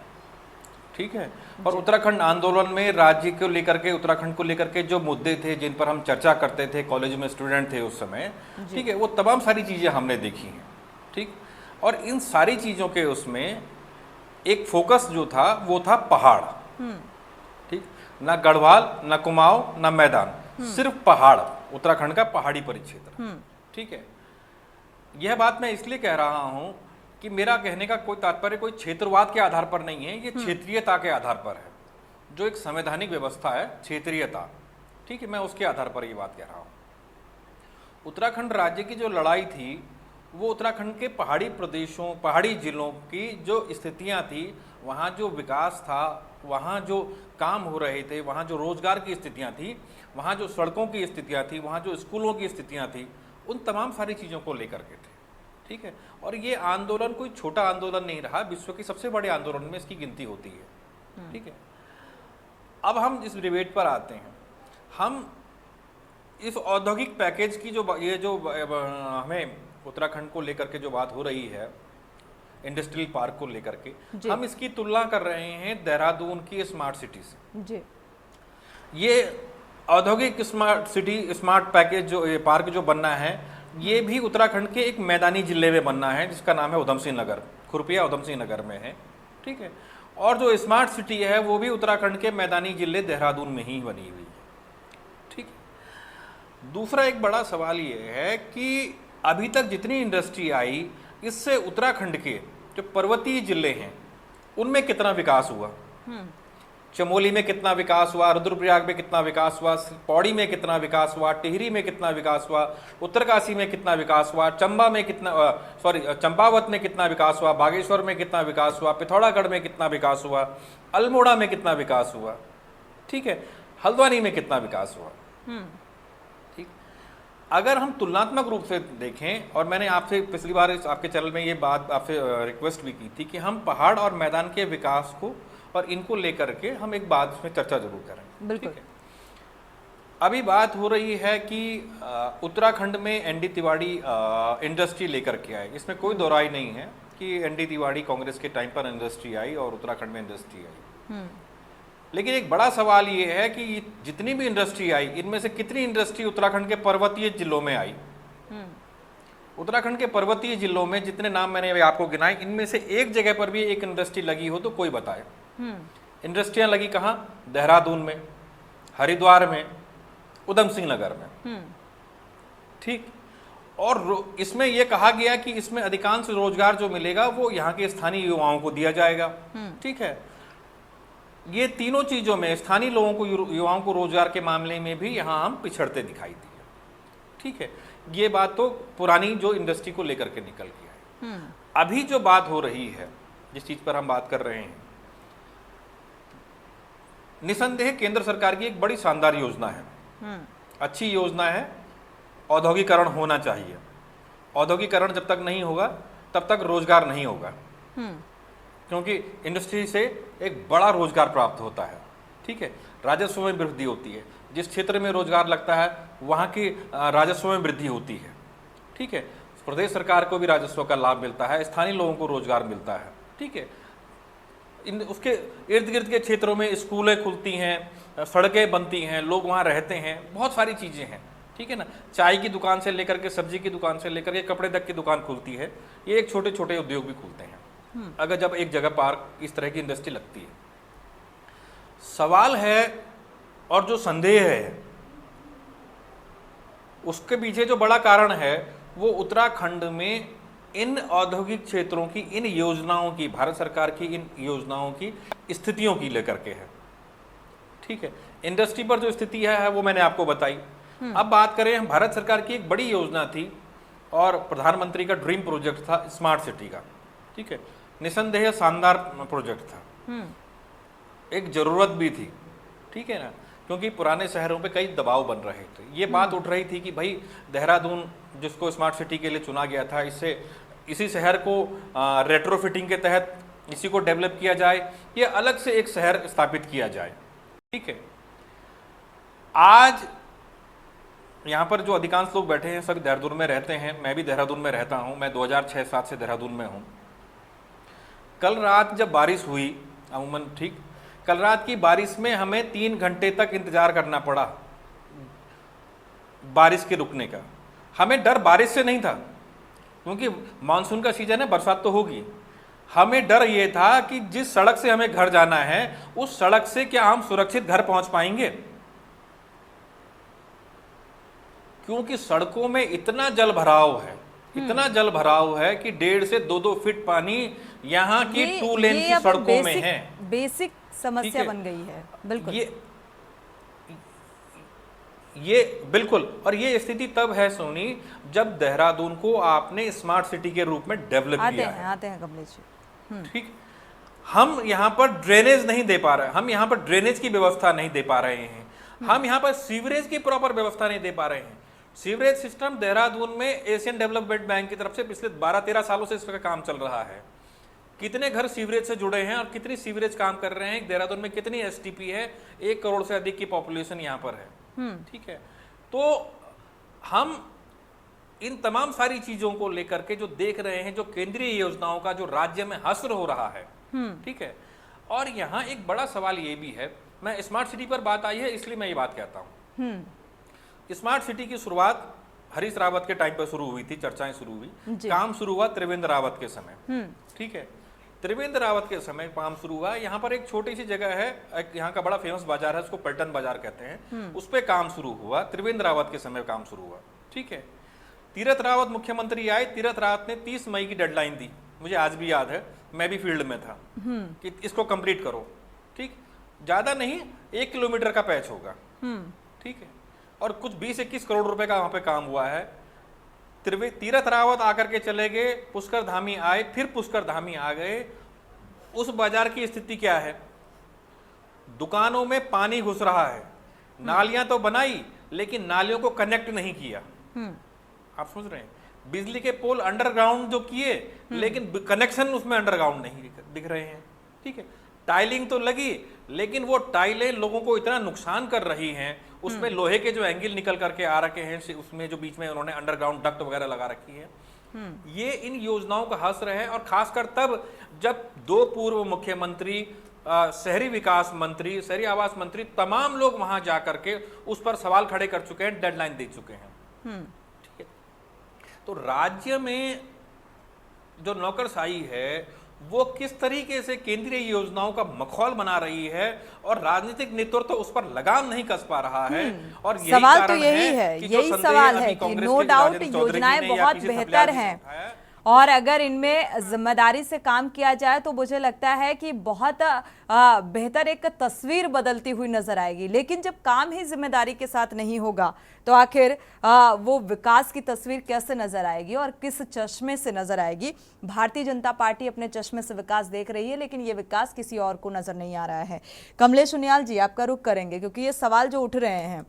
ठीक है। और उत्तराखंड आंदोलन में राज्य को लेकर के, उत्तराखंड को लेकर के जो मुद्दे थे जिन पर हम चर्चा करते थे, कॉलेज में स्टूडेंट थे उस समय, ठीक है, वो तमाम सारी चीज़ें हमने देखी हैं, ठीक। और इन सारी चीज़ों के उसमें एक फोकस जो था वो था पहाड़, ठीक। ना गढ़वाल, ना कुमाऊं, ना मैदान, सिर्फ पहाड़, उत्तराखंड का पहाड़ी परिक्षेत्र, ठीक है। यह बात मैं इसलिए कह रहा हूं कि मेरा कहने का कोई तात्पर्य कोई क्षेत्रवाद के आधार पर नहीं है, ये क्षेत्रीयता के आधार पर है। जो एक संवैधानिक व्यवस्था है क्षेत्रीयता, ठीक है, मैं उसके आधार पर ये बात कह रहा हूं। उत्तराखंड राज्य की जो लड़ाई थी वो उत्तराखंड के पहाड़ी प्रदेशों, पहाड़ी जिलों की जो स्थितियां थी, वहाँ जो विकास था, वहाँ जो काम हो रहे थे, वहाँ जो रोजगार की स्थितियां थी, वहाँ जो सड़कों की स्थितियां थी, वहाँ जो स्कूलों की स्थितियां थी, उन तमाम सारी चीज़ों को लेकर के थे। ठीक है, और ये आंदोलन कोई छोटा आंदोलन नहीं रहा, विश्व के सबसे बड़े आंदोलन में इसकी गिनती होती है। ठीक है, अब हम इस डिबेट पर आते हैं। हम इस औद्योगिक पैकेज की जो हमें उत्तराखंड को लेकर के जो बात हो रही है, इंडस्ट्रियल पार्क को लेकर के, हम इसकी तुलना कर रहे हैं देहरादून की स्मार्ट सिटी से। जी। ये औद्योगिक स्मार्ट पैकेज जो ये पार्क जो बनना है, ये भी उत्तराखंड के एक मैदानी जिले में बनना है जिसका नाम है उधम सिंह नगर, खुरपिया उधम सिंह नगर में है। ठीक है, और जो स्मार्ट सिटी है वो भी उत्तराखंड के मैदानी जिले देहरादून में ही बनी हुई है। ठीक है, दूसरा एक बड़ा सवाल ये है कि अभी तक जितनी इंडस्ट्री आई, इससे उत्तराखंड के जो पर्वतीय जिले हैं उनमें कितना विकास हुआ? चमोली में कितना विकास हुआ, रुद्रप्रयाग में कितना विकास हुआ, पौड़ी में कितना विकास हुआ, टिहरी में कितना विकास हुआ, उत्तरकाशी में कितना विकास हुआ, चंबा में कितना चंपावत में कितना विकास हुआ, बागेश्वर में कितना विकास हुआ, पिथौरागढ़ में कितना विकास हुआ, अल्मोड़ा में कितना विकास हुआ, ठीक है, हल्द्वानी में कितना विकास हुआ। ठीक, अगर हम तुलनात्मक रूप से देखें, और मैंने आपसे पिछली बार आपके चैनल में ये बात आपसे रिक्वेस्ट भी की थी कि हम पहाड़ और मैदान के विकास को और इनको लेकर के हम एक बात इसमें चर्चा जरूर करें। बिल्कुल। अभी बात हो रही है कि उत्तराखंड में एनडी तिवारी इंडस्ट्री लेकर के आए, इसमें कोई दो राय नहीं है कि एनडी तिवारी कांग्रेस के टाइम पर इंडस्ट्री आई और उत्तराखंड में इंडस्ट्री आई। लेकिन एक बड़ा सवाल ये है कि जितनी भी इंडस्ट्री आई, इनमें से कितनी इंडस्ट्री उत्तराखंड के पर्वतीय जिलों में आई? उत्तराखंड के पर्वतीय जिलों में जितने नाम मैंने आपको गिनाए, इनमें से एक जगह पर भी एक इंडस्ट्री लगी हो तो कोई बताए। इंडस्ट्रियां लगी कहाँ? देहरादून में, हरिद्वार में, उधम सिंह नगर में। ठीक, और इसमें यह कहा गया कि इसमें अधिकांश रोजगार जो मिलेगा वो यहाँ के स्थानीय युवाओं को दिया जाएगा। ठीक है, ये तीनों चीजों में स्थानीय लोगों को, युवाओं को रोजगार के मामले में भी यहाँ हम पिछड़ते दिखाई दिए। ठीक है, ये बात तो पुरानी जो इंडस्ट्री को लेकर के निकल गया है। अभी जो बात हो रही है, जिस चीज पर हम बात कर रहे हैं, निसंदेह केंद्र सरकार की एक बड़ी शानदार योजना है, अच्छी योजना है। औद्योगिकरण होना चाहिए। औद्योगिकरण जब तक नहीं होगा तब तक रोजगार नहीं होगा, क्योंकि इंडस्ट्री से एक बड़ा रोजगार प्राप्त होता है। ठीक है, राजस्व में वृद्धि होती है, जिस क्षेत्र में रोजगार लगता है वहाँ की राजस्व में वृद्धि होती है। ठीक है, प्रदेश सरकार को भी राजस्व का लाभ मिलता है, स्थानीय लोगों को रोजगार मिलता है। ठीक है, उसके इर्द गिर्द के क्षेत्रों में स्कूलें खुलती हैं, सड़कें बनती हैं, लोग वहाँ रहते हैं, बहुत सारी चीज़ें हैं। ठीक है ना, चाय की दुकान से लेकर के सब्जी की दुकान से लेकर के कपड़े तक की दुकान खुलती है। ये एक छोटे छोटे उद्योग भी खुलते हैं अगर जब एक जगह पार्क इस तरह की इंडस्ट्री लगती है। सवाल है और जो संदेह है उसके पीछे जो बड़ा कारण है वो उत्तराखंड में इन औद्योगिक क्षेत्रों की, इन योजनाओं की, भारत सरकार की इन योजनाओं की स्थितियों की लेकर के है। ठीक है, इंडस्ट्री पर जो स्थिति है वो मैंने आपको बताई। अब बात करें, हम भारत सरकार की एक बड़ी योजना थी और प्रधानमंत्री का ड्रीम प्रोजेक्ट था स्मार्ट सिटी का। ठीक है, निसंदेह शानदार प्रोजेक्ट था, एक जरूरत भी थी। ठीक है ना, क्योंकि पुराने शहरों पे कई दबाव बन रहे थे। ये बात उठ रही थी कि भाई देहरादून जिसको स्मार्ट सिटी के लिए चुना गया था, इससे इसी शहर को रेट्रोफिटिंग के तहत इसी को डेवलप किया जाए, ये अलग से एक शहर स्थापित किया जाए। ठीक है, आज यहाँ पर जो अधिकांश लोग बैठे हैं सब देहरादून में रहते हैं, मैं भी देहरादून में रहता हूँ, मैं 2006-07 से देहरादून में हूँ। कल रात जब बारिश हुई अमूमन, ठीक, कल रात की बारिश में हमें 3 घंटे तक इंतजार करना पड़ा बारिश के रुकने का। हमें डर बारिश से नहीं था, क्योंकि मानसून का सीजन है, बरसात तो होगी। हमें डर ये था कि जिस सड़क से हमें घर जाना है उस सड़क से क्या हम सुरक्षित घर पहुंच पाएंगे, क्योंकि सड़कों में इतना जल भराव है, इतना जल भराव है कि 1.5 से 2-2 फीट पानी यहाँ की 2 लेन की सड़कों में है। बेसिक समस्या बन गई है। बिल्कुल, ये बिल्कुल, और ये स्थिति तब है सोनी जब देहरादून को आपने स्मार्ट सिटी के रूप में डेवलप किया है। आते हैं कमलेश जी। ठीक, हम यहाँ पर ड्रेनेज नहीं दे पा रहे, हम यहाँ पर ड्रेनेज की व्यवस्था नहीं दे पा रहे हैं, हम यहाँ पर सीवरेज की प्रॉपर व्यवस्था नहीं दे पा रहे हैं। सीवरेज सिस्टम देहरादून में एशियन डेवलपमेंट बैंक की तरफ से पिछले 12-13 सालों से इसका काम चल रहा है। कितने घर सीवरेज से जुड़े हैं और कितनी सीवरेज काम कर रहे हैं, देहरादून में कितनी एसटीपी है, 1 करोड़ से अधिक की पॉपुलेशन यहाँ पर है। ठीक है, तो हम इन तमाम सारी चीजों को लेकर के जो देख रहे हैं, जो केंद्रीय योजनाओं का जो राज्य में हस्र हो रहा है, ठीक है। और यहाँ एक बड़ा सवाल ये भी है, मैं स्मार्ट सिटी पर बात आई है इसलिए मैं ये बात कहता हूँ। स्मार्ट सिटी की शुरुआत हरीश रावत के टाइम पर शुरू हुई थी, चर्चाएं शुरू हुई, काम शुरू हुआ त्रिवेंद्र रावत के समय। ठीक है, त्रिवेंद्र रावत के समय काम शुरू हुआ। यहाँ पर एक छोटी सी जगह है, यहाँ का बड़ा फेमस बाजार है, उसको पलटन बाजार कहते हैं, उस पर काम शुरू हुआ, त्रिवेंद्र रावत के समय काम शुरू हुआ। ठीक है, तीरथ रावत मुख्यमंत्री आए, तीरथ रावत ने 30 मई की डेडलाइन दी, मुझे आज भी याद है, मैं भी फील्ड में था, कि इसको कंप्लीट करो। ठीक, ज्यादा नहीं, 1 किलोमीटर का पैच होगा। ठीक है, और कुछ 20-21 करोड़ रुपए का वहां पे काम हुआ है। तीरथ रावत आकर के चले गए, पुष्कर धामी आए, फिर पुष्कर धामी आ गए। उस बाजार की स्थिति क्या है? दुकानों में पानी घुस रहा है, नालियां तो बनाई लेकिन नालियों को कनेक्ट नहीं किया। आप समझ रहे हैं, बिजली के पोल अंडरग्राउंड जो किए लेकिन कनेक्शन उसमें अंडरग्राउंड नहीं दिख रहे हैं। ठीक है, टाइलिंग तो लगी लेकिन वो टाइलें लोगों को इतना नुकसान कर रही हैं, उसमें लोहे के जो एंगल निकल करके आ रखे हैं, उसमें जो बीच में उन्होंने अंडरग्राउंड डक्ट वगैरह लगा रखी है। ये इन योजनाओं का हस्र है, और खासकर तब जब 2 पूर्व मुख्यमंत्री, शहरी विकास मंत्री, शहरी आवास मंत्री, तमाम लोग वहां जाकर के उस पर सवाल खड़े कर चुके हैं, डेडलाइन दे चुके हैं। ठीक है, तो राज्य में जो नौकरशाही है वो किस तरीके से केंद्रीय योजनाओं का मखौल बना रही है, और राजनीतिक नेतृत्व तो उस पर लगाम नहीं कस पा रहा है। और यही सवाल तो यही है, यही सवाल है कि नो डाउट योजनाएं बहुत बेहतर हैं, और अगर इनमें जिम्मेदारी से काम किया जाए तो मुझे लगता है कि बहुत बेहतर एक तस्वीर बदलती हुई नजर आएगी। लेकिन जब काम ही जिम्मेदारी के साथ नहीं होगा तो आखिर वो विकास की तस्वीर कैसे नजर आएगी और किस चश्मे से नजर आएगी? भारतीय जनता पार्टी अपने चश्मे से विकास देख रही है, लेकिन ये विकास किसी और को नजर नहीं आ रहा है। कमलेश उनियाल जी, आपका रुख करेंगे, क्योंकि ये सवाल जो उठ रहे हैं,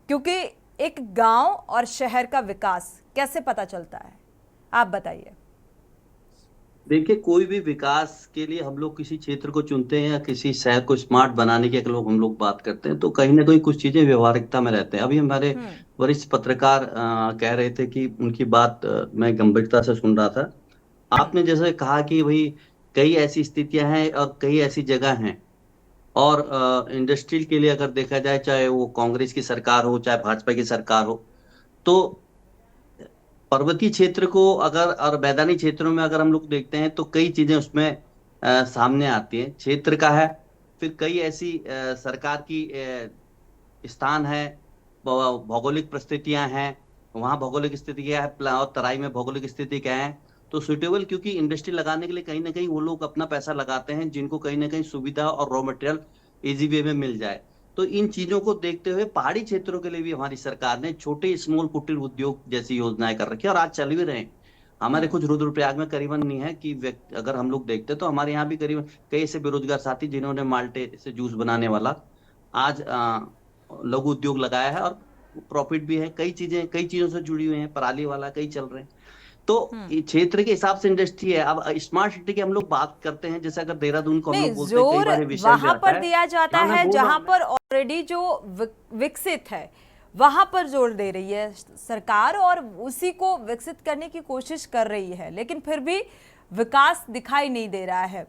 क्योंकि एक गांव और शहर का विकास कैसे पता चलता है, आप बताइए। देखिए, कोई भी विकास के लिए हम लोग किसी क्षेत्र को चुनते हैं या किसी शहर को स्मार्ट बनाने की अगर हम लोग बात करते हैं तो कहीं ना कहीं कुछ चीजें व्यवहारिकता में रहते हैं। अभी हमारे वरिष्ठ पत्रकार कह रहे थे कि उनकी बात मैं गंभीरता से सुन रहा था। आपने जैसे कहा कि भाई कई ऐसी स्थितियां हैं और कई ऐसी जगह हैं, और इंडस्ट्रियल के लिए अगर देखा जाए, चाहे वो कांग्रेस की सरकार हो चाहे भाजपा की सरकार हो, तो पर्वतीय क्षेत्र को अगर और मैदानी क्षेत्रों में अगर हम लोग देखते हैं तो कई चीजें उसमें सामने आती हैं। क्षेत्र का है, फिर कई ऐसी सरकार की स्थान है, भौगोलिक परिस्थितियां हैं, वहाँ भौगोलिक स्थिति क्या है और तराई में भौगोलिक स्थिति क्या है, तो सुटेबल, क्योंकि इंडस्ट्री लगाने के लिए कहीं ना कहीं वो लोग अपना पैसा लगाते हैं जिनको कहीं ना कहीं सुविधा और रॉ मटेरियल इजी वे में मिल जाए। तो इन चीजों को देखते हुए पहाड़ी क्षेत्रों के लिए भी हमारी सरकार ने छोटे स्मॉल कुटीर उद्योग जैसी योजनाएं कर रखी है, और आज चल भी रहे हैं। हमारे कुछ रुद्रप्रयाग में करीबन नहीं है कि अगर हम लोग देखते तो हमारे यहाँ भी करीबन कई ऐसे बेरोजगार साथी जिन्होंने माल्टे से जूस बनाने वाला आज लघु उद्योग लगाया है, और प्रॉफिट भी है। कई चीजों से जुड़ी हुई है, पराली वाला कई चल रहे हैं। तो क्षेत्र के हिसाब से इंडस्ट्री है। अब स्मार्ट सिटी की हम लोग बात करते हैं, जैसे अगर देहरादून को हम लोग बोलते हैं, कई बार विषय वहां पर दिया जाता है जहां पर ऑलरेडी जो विकसित है वहां पर जोर दे रही है सरकार, और उसी को विकसित करने की कोशिश कर रही है, लेकिन फिर भी विकास दिखाई नहीं दे रहा है।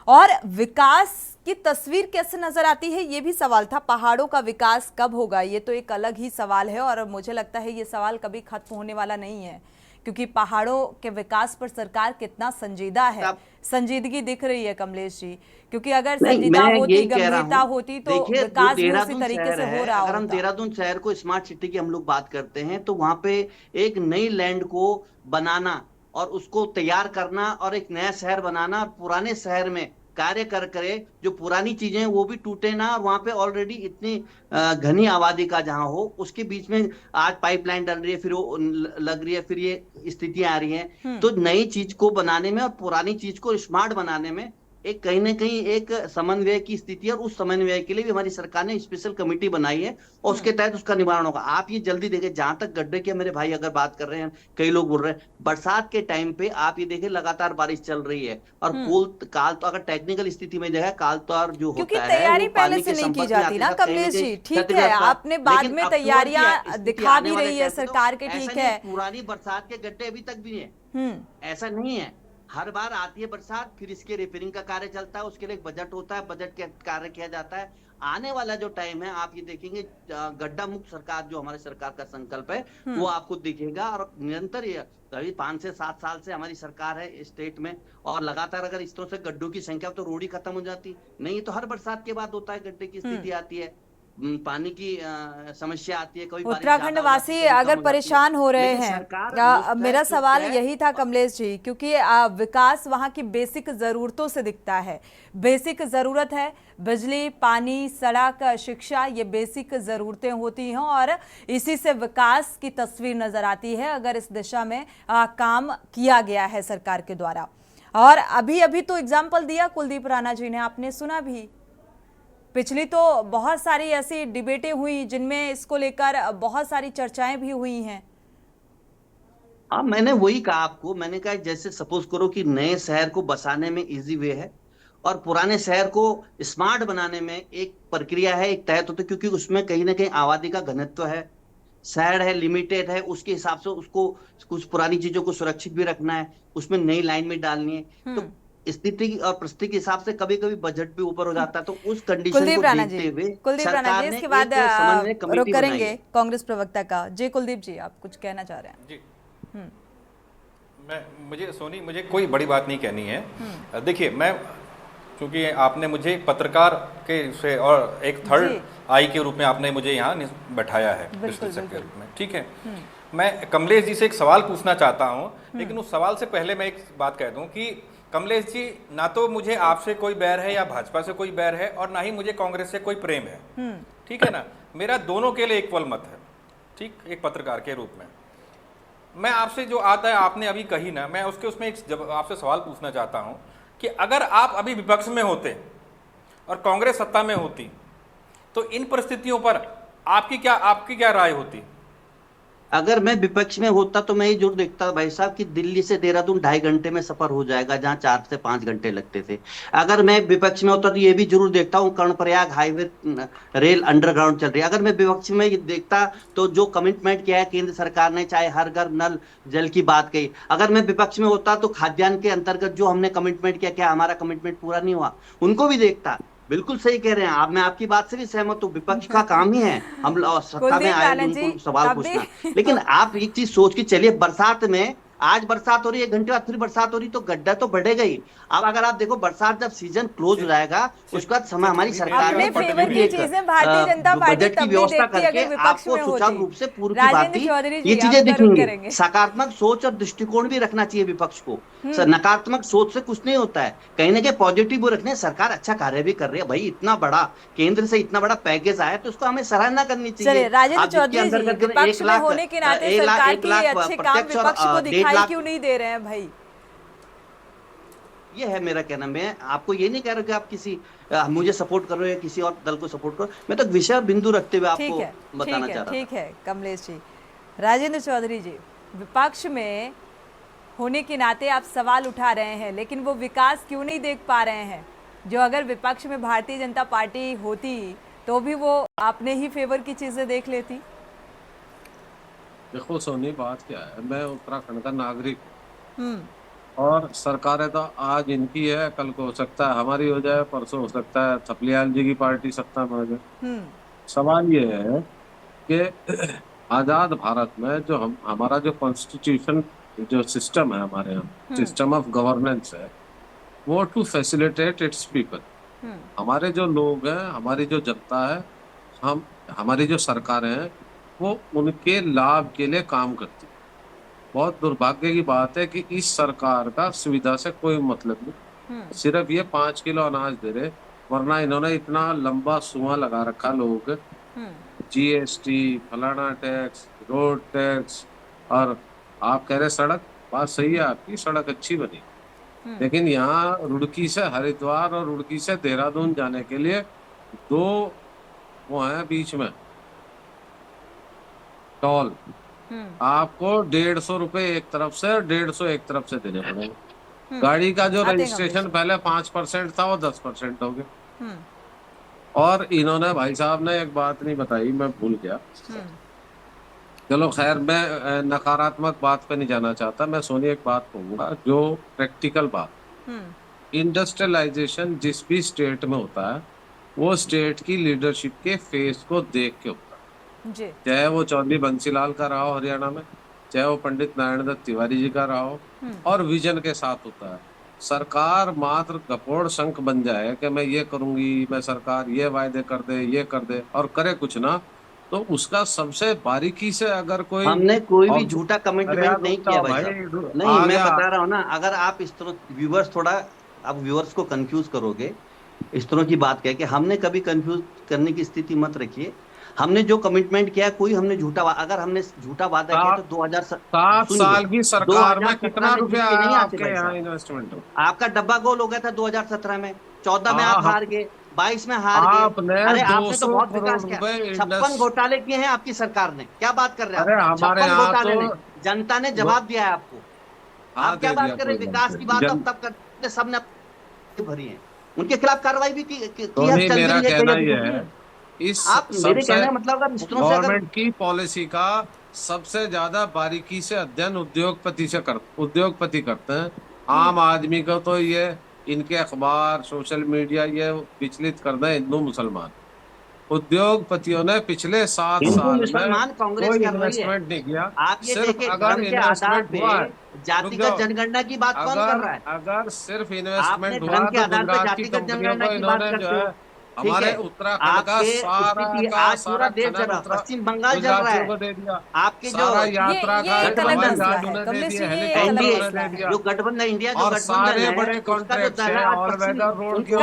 और विकास की तस्वीर कैसे नजर आती है, ये भी सवाल था। पहाड़ों का विकास कब होगा, ये तो एक अलग ही सवाल है, और मुझे लगता है ये सवाल कभी खत्म होने वाला नहीं है, क्योंकि पहाड़ों के विकास पर सरकार कितना संजीदा है। संजीदगी दिख रही है कमलेश जी, क्योंकि अगर संजीदा होती, गंभीरता होती तो विकास भी उसी तरीके से हो रहा होता। अगर हम देहरादून शहर को स्मार्ट सिटी की हम लोग बात करते हैं तो वहां पे एक नई लैंड को बनाना और उसको तैयार करना और एक नया शहर बनाना, और पुराने शहर में कार्य करे जो पुरानी चीजें हैं वो भी टूटे ना, और वहां पे ऑलरेडी इतनी घनी आबादी का जहां हो, उसके बीच में आज पाइपलाइन डल रही है, फिर वो लग रही है, फिर ये स्थितियां आ रही हैं। तो नई चीज को बनाने में और पुरानी चीज को स्मार्ट बनाने में एक कहीं ना कहीं एक समन्वय की स्थिति है, और उस समन्वय के लिए भी हमारी सरकार ने स्पेशल कमेटी बनाई है और उसके तहत उसका निवारण होगा। आप ये जल्दी देखें, जहां तक गड्ढे के मेरे भाई अगर बात कर रहे हैं, कई लोग बोल रहे हैं बरसात के टाइम पे आप ये देखें लगातार बारिश चल रही है, और काल तो अगर टेक्निकल स्थिति में देखा काल तो और जो क्योंकि होता है तैयारी वो पहले पानी से के नहीं की संपर्क में जाती आते ना साथ कहीं ना कमलेश जी, कहीं ठीक है, क्षतिग्रस्त है। आपने बाद लेकिन में अब तो तैयारियां स्थिति दिखा आने भी वाले रही है टाइम पे तो सरकार के, ऐसा ठीक नहीं है। पुरानी बरसात के गड्ढे अभी तक भी हैं, ऐसा नहीं है। हर बार आती है बरसात, फिर इसके रिपेयरिंग का कार्य चलता है, उसके लिए एक बजट होता है, बजट के कार्य किया जाता है। आने वाला जो टाइम है आप ये देखेंगे गड्ढा मुक्त सरकार जो हमारे सरकार का संकल्प है वो आपको दिखेगा, और निरंतर ये करीब 5 से 7 साल से हमारी सरकार है स्टेट में, और लगातार अगर इस तरह से गड्ढों की संख्या तो रोड ही खत्म हो जाती नहीं, तो हर बरसात के बाद होता है, गड्ढे की स्थिति आती है, पानी की समस्या आती है, कोई उत्तराखंड वासी अगर परेशान हो रहे हैं, मेरा सवाल यही था कमलेश जी, क्योंकि विकास वहां की बेसिक जरूरतों से दिखता है। बेसिक जरूरत है बिजली, पानी, सड़क, शिक्षा, ये बेसिक जरूरतें होती हैं और इसी से विकास की तस्वीर नजर आती है अगर इस दिशा में काम किया गया है सरकार के द्वारा। और अभी अभी तो एग्जाम्पल दिया कुलदीप राणा जी ने, आपने सुना भी, पिछली तो बहुत सारी ऐसी डिबेटें हुई जिनमें इसको लेकर बहुत सारी चर्चाएं भी हुई हैं। हाँ, मैंने वही कहा आपको, मैंने कहा जैसे सपोज करो कि नए शहर को बसाने में इजी वे है और पुराने शहर को स्मार्ट बनाने में एक प्रक्रिया है, एक तहत होता है, क्योंकि उसमें कहीं ना कहीं आबादी का घनत्व है, शहर है, लिमिटेड है, उसके हिसाब से उसको कुछ पुरानी चीजों को सुरक्षित भी रखना है, उसमें नई लाइन में डालनी है, तो स्थिति और परिस्थिति के हिसाब से कभी कभी बजट भी ऊपर हो जाता है, तो उस कंडीशन को देखते हुए कुलदीप राणा जी, इसके बाद रुक करेंगे कांग्रेस प्रवक्ता का। जी कुलदीप जी, आप कुछ कहना चाह रहे हैं? जी, मुझे कोई बड़ी बात नहीं कहनी है। देखिए, मैं क्योंकि आपने मुझे पत्रकार के से और एक थर्ड आई के रूप में आपने मुझे यहाँ बैठाया है विश्लेषक के रूप में, ठीक है। मैं कमलेश जी से एक सवाल पूछना चाहता हूँ, लेकिन उस सवाल से पहले मैं एक बात कह दूं कि कमलेश जी, ना तो मुझे आपसे कोई बैर है या भाजपा से कोई बैर है, और ना ही मुझे कांग्रेस से कोई प्रेम है, ठीक है ना। मेरा दोनों के लिए इक्वल मत है, ठीक, एक पत्रकार के रूप में। मैं आपसे जो आता है आपने अभी कही ना, मैं उसमें जब आपसे सवाल पूछना चाहता हूं कि अगर आप अभी विपक्ष में होते और कांग्रेस सत्ता में होती तो इन परिस्थितियों पर आपकी क्या राय होती? अगर मैं विपक्ष में होता तो मैं ये जरूर देखता भाई साहब कि दिल्ली से देहरादून 2.5 घंटे में सफर हो जाएगा, जहां 4 से 5 घंटे लगते थे। अगर मैं विपक्ष में होता तो ये भी जरूर देखता हूँ कर्णप्रयाग हाईवे रेल अंडरग्राउंड चल रही है। अगर मैं विपक्ष में देखता तो जो कमिटमेंट किया है केंद्र सरकार ने, चाहे हर घर नल जल की बात कही, अगर मैं विपक्ष में होता तो खाद्यान्न के अंतर्गत जो हमने कमिटमेंट किया, क्या हमारा कमिटमेंट पूरा नहीं हुआ, उनको भी देखता। बिल्कुल सही कह रहे हैं आप, मैं आपकी बात से भी सहमत हूँ, विपक्ष का काम ही है हम सत्ता में आए उनको सवाल पूछना। लेकिन आप एक चीज सोच के चलिए, बरसात में आज बरसात हो रही है, 1 घंटे बाद फिर बरसात हो रही, तो गड्ढा तो बढ़ेगा ही। अब अगर आप देखो बरसात जब सीजन क्लोज हो जाएगा उसके बाद समय हमारी सरकार ने बजट की व्यवस्था करके आपको सुचारू रूप से पूर्व की बात ये चीजें दिखेंगी। सकारात्मक सोच और दृष्टिकोण भी रखना चाहिए विपक्ष को, नकारात्मक सोच से कुछ नहीं होता है, कहीं ना कहीं पॉजिटिव रखने। सरकार अच्छा कार्य भी कर रही है भाई, इतना बड़ा केंद्र से इतना बड़ा पैकेज आया तो उसको हमें सराहना करनी चाहिए। राजेंद्र चौधरी जी, विपक्ष में होने के नाते सरकार के अच्छे काम विपक्ष को दिखाई क्यों नहीं दे रहे हैं भाई? ये है मेरा कहना। मैं आपको ये नहीं कह रहा कि आप किसी मुझे सपोर्ट कर रहे हो या किसी और दल को सपोर्ट करो, मैं तो विषय बिंदु रखते हुए आपको बताना चाह रहा हूं। ठीक है कमलेश जी। राजेंद्र चौधरी जी, विपक्ष में होने के नाते आप सवाल उठा रहे हैं, लेकिन वो विकास क्यों नहीं देख पा रहे हैं जो अगर विपक्ष में भारतीय जनता पार्टी होती तो भी वो आपने ही फेवर की चीजें देख लेती? देखो सोनी, बात क्या है, मैं उत्तराखंड का नागरिक और सरकारें तो आज इनकी है, कल को हो सकता है हमारी हो जाए, परसों हो सकता है थपलियाल जी की पार्टी सत्ता में आ जाए। सवाल ये है कि आजाद भारत में जो हमारा जो कॉन्स्टिट्यूशन जो सिस्टम है हमारे यहाँ, सिस्टम ऑफ गवर्नेंस है, वो टू फैसिलिटेट इट्स पीपल। हमारे जो लोग हैं, हमारी जो जनता है, हमारी जो सरकारें हैं, वो उनके लाभ के लिए काम करती है। बहुत दुर्भाग्य की बात है कि इस सरकार का सुविधा से कोई मतलब नहीं, सिर्फ ये 5 किलो अनाज दे रहे, वरना इन्होंने इतना लंबा सुआ लगा रखा लोग, जीएसटी, फलाना टैक्स, रोड टैक्स, और आप कह रहे सड़क, बात सही है आपकी, सड़क अच्छी बनी, लेकिन यहाँ रुड़की से हरिद्वार और रुड़की से देहरादून जाने के लिए 2 वो है बीच में टोल। आपको 150 रुपए एक तरफ से और 150 एक तरफ से देने पड़ेंगे। गाड़ी का जो रजिस्ट्रेशन पहले 5% था वो 10% हो गया। और इन्होंने, भाई साहब ने एक बात नहीं बताई, मैं भूल गया। चलो खैर, मैं नकारात्मक बात पे नहीं जाना चाहता, मैं सोनी एक बात कहूंगा जो प्रैक्टिकल बात। इंडस्ट्रियलाइजेशन जिस भी स्टेट में होता है वो स्टेट की लीडरशिप के फेस को देख के होता है। चाहे वो चौधरी बंसीलाल का रहा हो हरियाणा में, चाहे वो पंडित नारायण दत्त तिवारी जी का रहा हो, और विजन के साथ होता है। सरकार मात्र कपोड़ शंख बन जाए कि मैं ये करूंगी, मैं सरकार ये वायदे कर दे, ये कर दे, और करे कुछ ना, तो उसका सबसे बारीकी से अगर कोई, हमने कोई भी झूठा कमिटमेंट नहीं किया भाई साहब। नहीं, मैं बता रहा हूँ ना, अगर आप इस तरह व्यूअर्स को कंफ्यूज करोगे, इस तरह की बात कह के, हमने कभी कंफ्यूज करने की स्थिति मत रखिए। हमने जो कमिटमेंट किया, कोई हमने अगर हमने झूठा वादा किया तो 7 साल की सरकार में कितना रुपया आपके यहाँ इन्वेस्टमेंट हो? आपका डब्बा गोल हो गया था 2017 में, 14 में आप हार गए, 22 में हार गए। अरे आपने तो बहुत विकास किया। 56 घोटाले किए हैं आपकी सरकार ने, क्या बात कर रहे हैं आप? 56 घोटाले ने जनता ने जवाब दिया है आपको। आप क्या बात कर रहे हैं? विकास की बात अब तब करते, सबने भरी है, उनके खिलाफ कार्रवाई भी की है। इस आप मेरे कहने का मतलब गवर्नमेंट की पॉलिसी का सबसे ज्यादा बारीकी से अध्ययन उद्योगपति करते हैं। आम आदमी को तो ये इनके अखबार, सोशल मीडिया ये विचलित करना है हिंदू मुसलमान। उद्योगपतियों ने पिछले 7 साल में कोई इन्वेस्टमेंट नहीं किया। सिर्फ अगर इन्वेस्टमेंट हुआ है, जातिगत जनगणना की बात कौन कर रहा है? अगर सिर्फ इन्वेस्टमेंट हुआ तो गुजरात की कंपनियों को इन्होंने जो है हमारे उत्तराखंड का सारा देश जल रहा, पश्चिम बंगाल जल रहा है। आपके जो यात्रा का जो गठबंधन इंडिया और सारे बड़े कॉन्ट्रैक्ट ऑल वेदर रोड के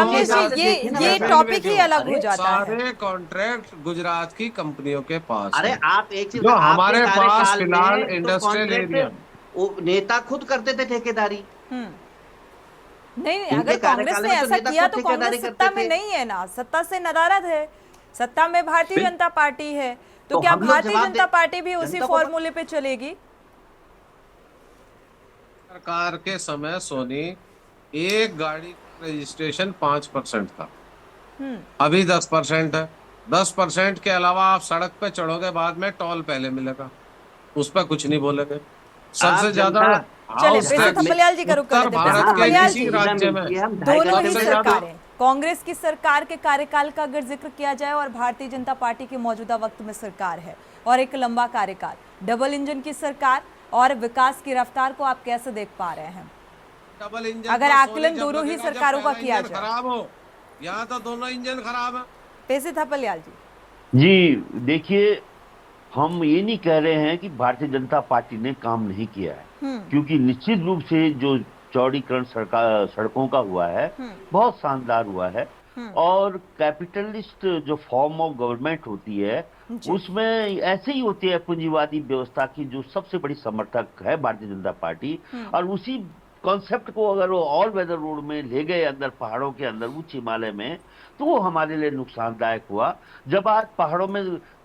ये टॉपिक ही अलग हो जाता है। सारे कॉन्ट्रैक्ट गुजरात की कंपनियों के पास। अरे आप एक चीज, जो हमारे पास फिलहाल इंडस्ट्रियल एरिया नेता खुद करते थे ठेकेदारी। नहीं, अगर कांग्रेस ने ऐसा किया तो कांग्रेस सत्ता में नहीं है ना, सत्ता से नदारद है, सत्ता में भारतीय जनता पार्टी है, तो क्या भारतीय जनता पार्टी भी उसी फॉर्मूले पे चलेगी? सरकार के समय सोनी एक गाड़ी रजिस्ट्रेशन 5% था, अभी 10% है। 10% के अलावा आप सड़क पे चढ़ोगे, बाद में टोल पहले मिलेगा, उस पर कुछ नहीं बोलेंगे। सबसे ज्यादा थपलियाल जी करो, दोनों ही सरकारें, कांग्रेस की सरकार के कार्यकाल का अगर जिक्र किया जाए और भारतीय जनता पार्टी के मौजूदा वक्त में सरकार है, और एक लंबा कार्यकाल, डबल इंजन की सरकार, और विकास की रफ्तार को आप कैसे देख पा रहे हैं? डबल इंजन अगर आकलन दोनों ही सरकारों का किया जाए, खराब हो, यहाँ तो दोनों इंजन खराब है। पेशी थपलियाल जी। जी देखिए, हम ये नहीं कह रहे हैं कि भारतीय जनता पार्टी ने काम नहीं किया है, क्योंकि निश्चित रूप से जो चौड़ीकरण सड़कों का हुआ है बहुत शानदार हुआ है। और कैपिटलिस्ट जो फॉर्म ऑफ गवर्नमेंट होती है उसमें ऐसे ही होती है पूंजीवादी व्यवस्था की, जो सबसे बड़ी समर्थक है भारतीय जनता पार्टी। और उसी कॉन्सेप्ट को अगर वो ऑल वेदर रोड में ले गए अंदर, पहाड़ों के अंदर, उच्च हिमालय में, तो वो हमारे लिए नुकसानदायक हुआ। जब आज पहाड़ों में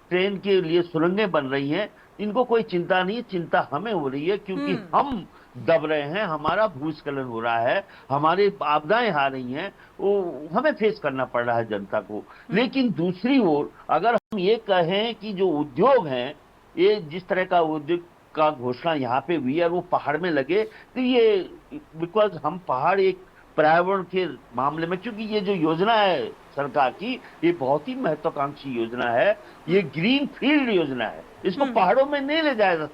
ट्रेन के लिए सुरंगें बन रही हैं, इनको कोई चिंता नहीं, चिंता हमें हो रही है, क्योंकि हम दब रहे हैं, हमारा भूस्खलन हो रहा है, हमारी आपदाएं आ रही हैं, वो हमें फेस करना पड़ रहा है जनता को। लेकिन दूसरी ओर अगर हम ये कहें कि जो उद्योग हैं, ये जिस तरह का उद्योग का घोषणा यहाँ पे हुई है वो पहाड़ में लगे, तो ये बिकॉज हम पहाड़ एक पर्यावरण के मामले में, क्योंकि ये जो योजना है सरकार की, ये बहुत ही महत्वाकांक्षी योजना है, ये ग्रीन फील्ड योजना है, इसको पहाड़ों में नहीं ले जाएगा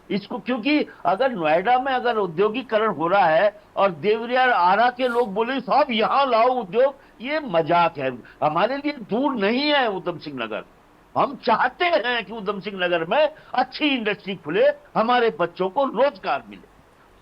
इसको, क्योंकि अगर नोएडा में अगर औद्योगिकरण हो रहा है और देवरिया आरा के लोग बोले साहब यहाँ लाओ उद्योग, ये मजाक है। हमारे लिए दूर नहीं है उधम सिंह नगर, हम चाहते हैं कि उधम सिंह नगर में अच्छी इंडस्ट्री खुले, हमारे बच्चों को रोजगार मिले,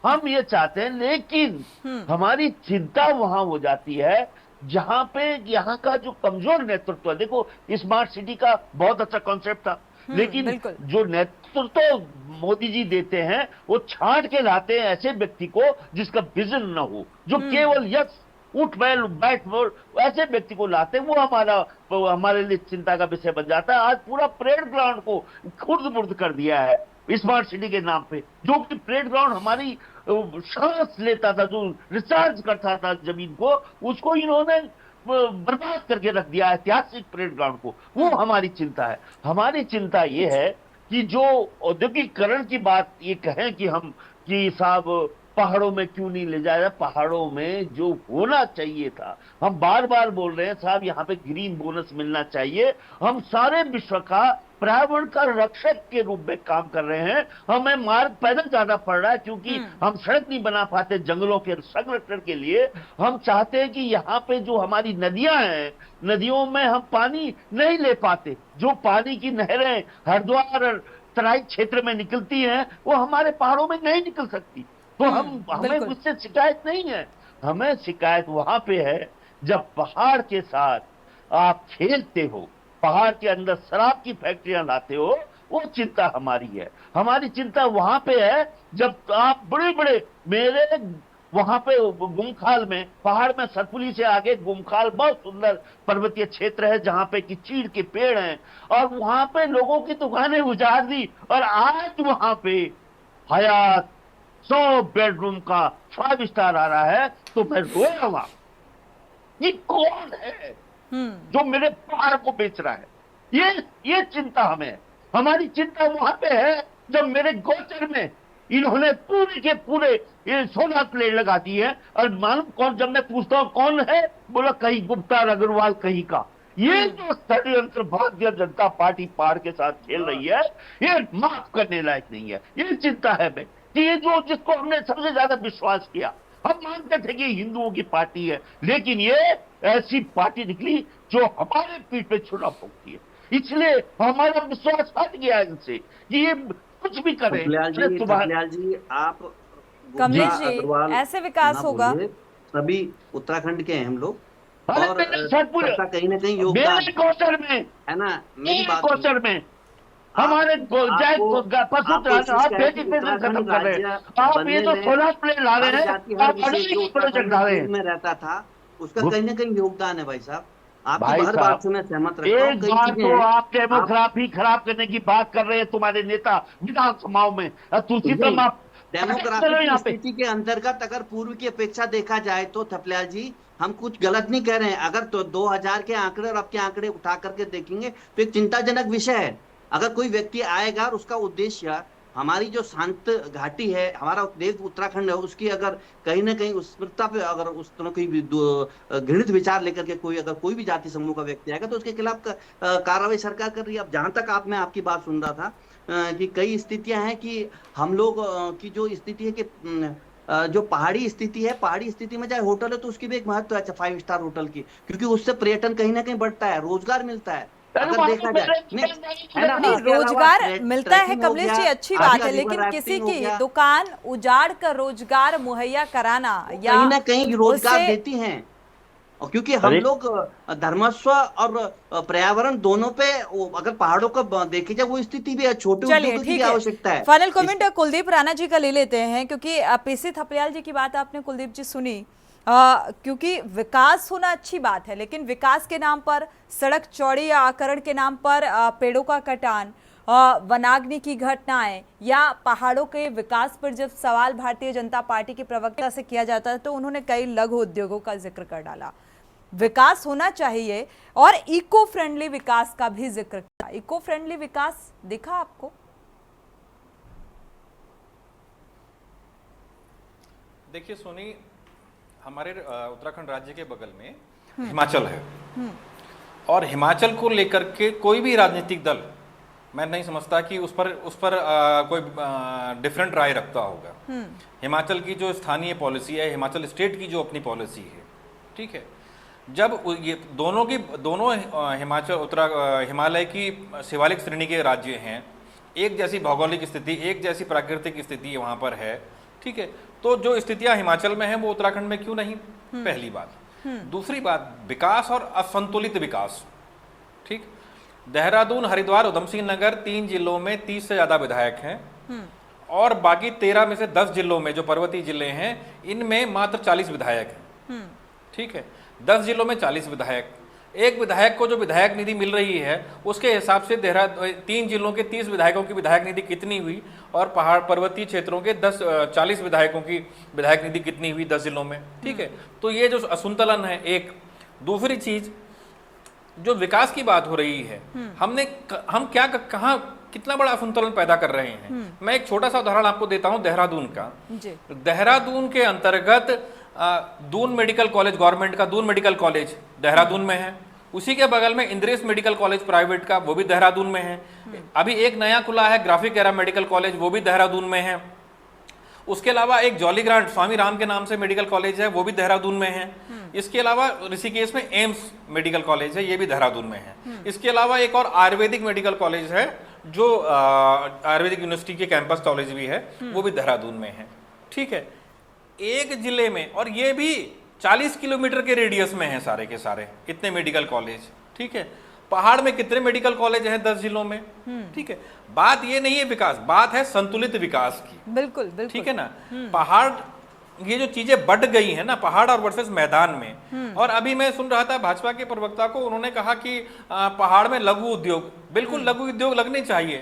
हम ये चाहते हैं। लेकिन हमारी चिंता वहां हो जाती है जहां पे यहाँ का जो कमजोर नेतृत्व है। देखो, स्मार्ट सिटी का बहुत अच्छा कॉन्सेप्ट था, लेकिन बिल्कुल। जो नेतृत्व तो मोदी जी देते हैं वो छांट के लाते हैं ऐसे व्यक्ति को जिसका विजन न हो, जो केवल यस उठ बैठ बोल ऐसे व्यक्ति को लाते हैं, वो हमारे लिए चिंता का विषय बन जाता है। आज पूरा परेड ग्राउंड को खुर्द बुर्द कर दिया है स्मार्ट सिटी के नाम पे, जो कि परेड ग्राउंड हमारी सांस लेता था, जो रिचार्ज करता था जमीन को, उसको इन्होंने बर्बाद करके रख दिया ऐतिहासिक परेड ग्राउंड को। वो हमारी चिंता है। हमारी चिंता ये है कि जो औद्योगिकरण की बात ये कहें कि हम कि साहब पहाड़ों में क्यों नहीं ले जाया, पहाड़ों में जो होना चाहिए था, हम बार बार बोल रहे हैं साहब यहाँ पे ग्रीन बोनस मिलना चाहिए। हम सारे विश्व का पर्यावरण का रक्षक के रूप में काम कर रहे हैं। हमें मार्ग पैदल जाना पड़ रहा है क्योंकि हम सड़क नहीं बना पाते जंगलों के संरक्षण के लिए। हम चाहते हैं कि यहाँ पे जो हमारी नदियां हैं, नदियों में हम पानी नहीं ले पाते। जो पानी की नहरें हरिद्वार और तराई क्षेत्र में निकलती हैं वो हमारे पहाड़ों में नहीं निकल सकती। तो हमें उससे शिकायत नहीं है। हमें शिकायत वहां पे है जब पहाड़ के साथ आप खेलते हो, पहाड़ के अंदर शराब की फैक्ट्रियां लाते हो, वो चिंता हमारी है। हमारी चिंता वहां पे है जब आप बड़े बड़े मेरे वहां पे गुमखाल में, पहाड़ में सतपुली से आगे गुमखाल बहुत सुंदर पर्वतीय क्षेत्र है जहां पे कि चीड़ के पेड़ हैं, और वहां पे लोगों की दुकानें उजाड़ दी और आज वहां पे हयात 100 बेडरूम का 5 स्टार आ रहा है। तो मैं रोया हुआ, ये कौन है जो मेरे पहाड़ को बेच रहा है? ये चिंता हमें है। हमारी चिंता वहां पे है जब मेरे गोचर में इन्होंने पूरे के पूरे ये सोलर प्लेट लगा दी है, और मालूम कौन, जब मैं पूछता हूं कौन है, बोला कहीं गुप्ता अग्रवाल कहीं का। ये जो षड्यंत्र भारतीय जनता पार्टी पहाड़ के साथ खेल रही है, ये माफ करने लायक नहीं है। ये चिंता है मैं कि ये जो जिसको हमने सबसे ज्यादा विश्वास किया, हम मानते थे कि हिंदुओं की पार्टी है, लेकिन ये ऐसी पार्टी निकली जो हमारे पीठ पे छुरा फूंकती है। इसलिए हमारा विश्वास हट गया इनसे कि ये कुछ भी करे। थपलियाल जी, आप कमलेश जी, ऐसे विकास होगा? सभी उत्तराखंड के हैं हम लोग, और सबका कहीं ना कहीं योगदान गोचर में है ना। मेरी बात गोचर में हमारे पशु खत्म कर रहे हैं आप। ये तो सोलर प्लेट ला रहे हैं, आप प्रोजेक्ट ला रहे हैं। में रहता था उसका कहीं ना कहीं योगदान है। भाई साहब, आपकी हर बात से मैं सहमत रखता हूं। एक बार तो आप डेमोग्राफी खराब करने की बात कर रहे हैं तुम्हारे नेता विधानसभाओं में, तुलसीराम आप डेमोग्राफी स्थिति के अंतर्गत अगर पूर्व की अपेक्षा देखा जाए तो थपलियाल जी, हम कुछ गलत नहीं कह रहे हैं। अगर तो 2000 के आंकड़े और अब के आंकड़े उठा करके देखेंगे तो एक चिंताजनक विषय है। अगर कोई व्यक्ति आएगा और उसका उद्देश्य हमारी जो शांत घाटी है, हमारा देश उत्तराखंड है, उसकी अगर कहीं ना कहीं उस स्मृता पे अगर उस तरह की घृणित विचार लेकर के कोई अगर कोई भी जाति समूह का व्यक्ति आएगा तो उसके खिलाफ कार्रवाई सरकार कर रही है। अब जहां तक मैं आपकी बात सुन रहा था कि कई स्थितियां हैं कि हम लोग की जो स्थिति है कि जो पहाड़ी स्थिति है, पहाड़ी स्थिति में चाहे होटल है तो उसकी भी एक महत्व है 5 स्टार होटल की, क्योंकि उससे पर्यटन कहीं ना कहीं बढ़ता है, रोजगार मिलता है। अगर देखा जाए नहीं, रोजगार मिलता है कमलेश जी, अच्छी बात है, लेकिन किसी की दुकान उजाड़ कर रोजगार मुहैया कराना या कहीं ना कहीं रोजगार देती हैं, और क्योंकि हम लोग धर्मस्व और पर्यावरण दोनों पे अगर पहाड़ों को देखे जाए वो स्थिति भी है, छोटे उद्योगों की आवश्यकता है। फाइनल कमेंट कुलदीप राणा जी का ले लेते हैं, क्योंकि पीसी थपलियाल जी की बात आपने कुलदीप जी सुनी। क्योंकि विकास होना अच्छी बात है, लेकिन विकास के नाम पर सड़क चौड़ी या आकरण के नाम पर पेड़ों का कटान, वनाग्नि की घटनाएं या पहाड़ों के विकास पर जब सवाल भारतीय जनता पार्टी के प्रवक्ता से किया जाता है तो उन्होंने कई लघु उद्योगों का जिक्र कर डाला। विकास होना चाहिए और इको फ्रेंडली विकास का भी जिक्र किया। इको फ्रेंडली विकास दिखा आपको? देखिए सोनी, हमारे उत्तराखंड राज्य के बगल में हिमाचल है, और हिमाचल को लेकर के कोई भी राजनीतिक दल, मैं नहीं समझता कि उस पर कोई डिफरेंट राय रखता होगा। हिमाचल की जो स्थानीय पॉलिसी है, हिमाचल स्टेट की जो अपनी पॉलिसी है, ठीक है, जब ये दोनों हिमालय की शिवालिक श्रेणी के राज्य हैं, एक जैसी भौगोलिक स्थिति, एक जैसी प्राकृतिक स्थिति वहां पर है, ठीक है, तो जो स्थितियां हिमाचल में हैं वो उत्तराखंड में क्यों नहीं? पहली बात। दूसरी बात, विकास और असंतुलित विकास, ठीक, देहरादून, हरिद्वार, उधम सिंह नगर 3 जिलों में 30 से ज्यादा विधायक हैं और बाकी 13 में से 10 जिलों में जो पर्वतीय जिले हैं इनमें मात्र 40 विधायक हैं। ठीक है, 10 जिलों में 40 विधायक, एक विधायक को जो विधायक निधि मिल रही है उसके हिसाब से 3 जिलों के 30 विधायकों की विधायक निधि कितनी हुई और पहाड़ पर्वतीय क्षेत्रों के 40 विधायकों की विधायक निधि कितनी हुई 10 जिलों में। ठीक है, तो ये जो असंतुलन है एक। दूसरी चीज, जो विकास की बात हो रही है, हम क्या कहाँ कितना बड़ा असंतुलन पैदा कर रहे हैं। मैं एक छोटा सा उदाहरण आपको देता हूं देहरादून का। देहरादून के अंतर्गत दून मेडिकल कॉलेज, गवर्नमेंट का दून मेडिकल कॉलेज देहरादून में है। उसी के बगल में इंद्रेश मेडिकल कॉलेज प्राइवेट का, वो भी देहरादून में है। अभी एक नया खुला है ग्राफिक एरा मेडिकल कॉलेज, वो भी देहरादून में है। उसके अलावा एक जॉली ग्रांट स्वामी राम के नाम से मेडिकल कॉलेज है, वो भी देहरादून में है। इसके अलावा ऋषिकेश में एम्स मेडिकल कॉलेज है, ये भी देहरादून में है। इसके अलावा एक और आयुर्वेदिक मेडिकल कॉलेज है जो आयुर्वेदिक यूनिवर्सिटी के कैंपस कॉलेज भी है, वो भी देहरादून में है। ठीक है, एक जिले में, और ये भी 40 किलोमीटर के रेडियस में है सारे के सारे इतने मेडिकल कॉलेज। ठीक है, पहाड़ में कितने मेडिकल कॉलेज हैं 10 जिलों में। ठीक है, बात ये नहीं है विकास, बात है संतुलित विकास की। बिल्कुल बिल्कुल, ठीक है ना। पहाड़, ये जो चीजें बढ़ गई है ना पहाड़ और वर्सेस मैदान में। और अभी मैं सुन रहा था भाजपा के प्रवक्ता को, उन्होंने कहा कि पहाड़ में लघु उद्योग, बिल्कुल लघु उद्योग लगने चाहिए,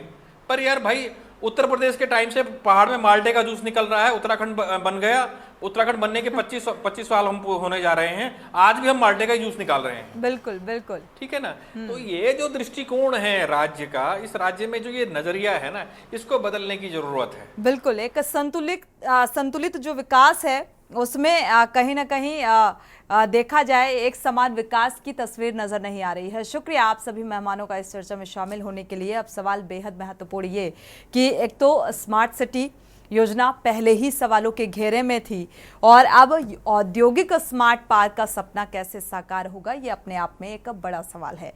पर यार भाई उत्तर प्रदेश के टाइम से पहाड़ में माल्टे का जूस निकल रहा है, उत्तराखंड बन गया, उत्तराखंड बनने के 25 साल हम होने जा रहे हैं, आज भी हम माल्टे का जूस निकाल रहे हैं। बिल्कुल बिल्कुल, ठीक है ना। तो ये जो दृष्टिकोण है राज्य का, इस राज्य में जो ये नजरिया है ना, इसको बदलने की जरूरत है। बिल्कुल, एक संतुलित जो विकास है उसमें कहीं ना कहीं देखा जाए एक समान विकास की तस्वीर नजर नहीं आ रही है। शुक्रिया आप सभी मेहमानों का इस चर्चा में शामिल होने के लिए। अब सवाल बेहद महत्वपूर्ण ये कि एक तो स्मार्ट सिटी योजना पहले ही सवालों के घेरे में थी और अब औद्योगिक स्मार्ट पार्क का सपना कैसे साकार होगा, ये अपने आप में एक बड़ा सवाल है।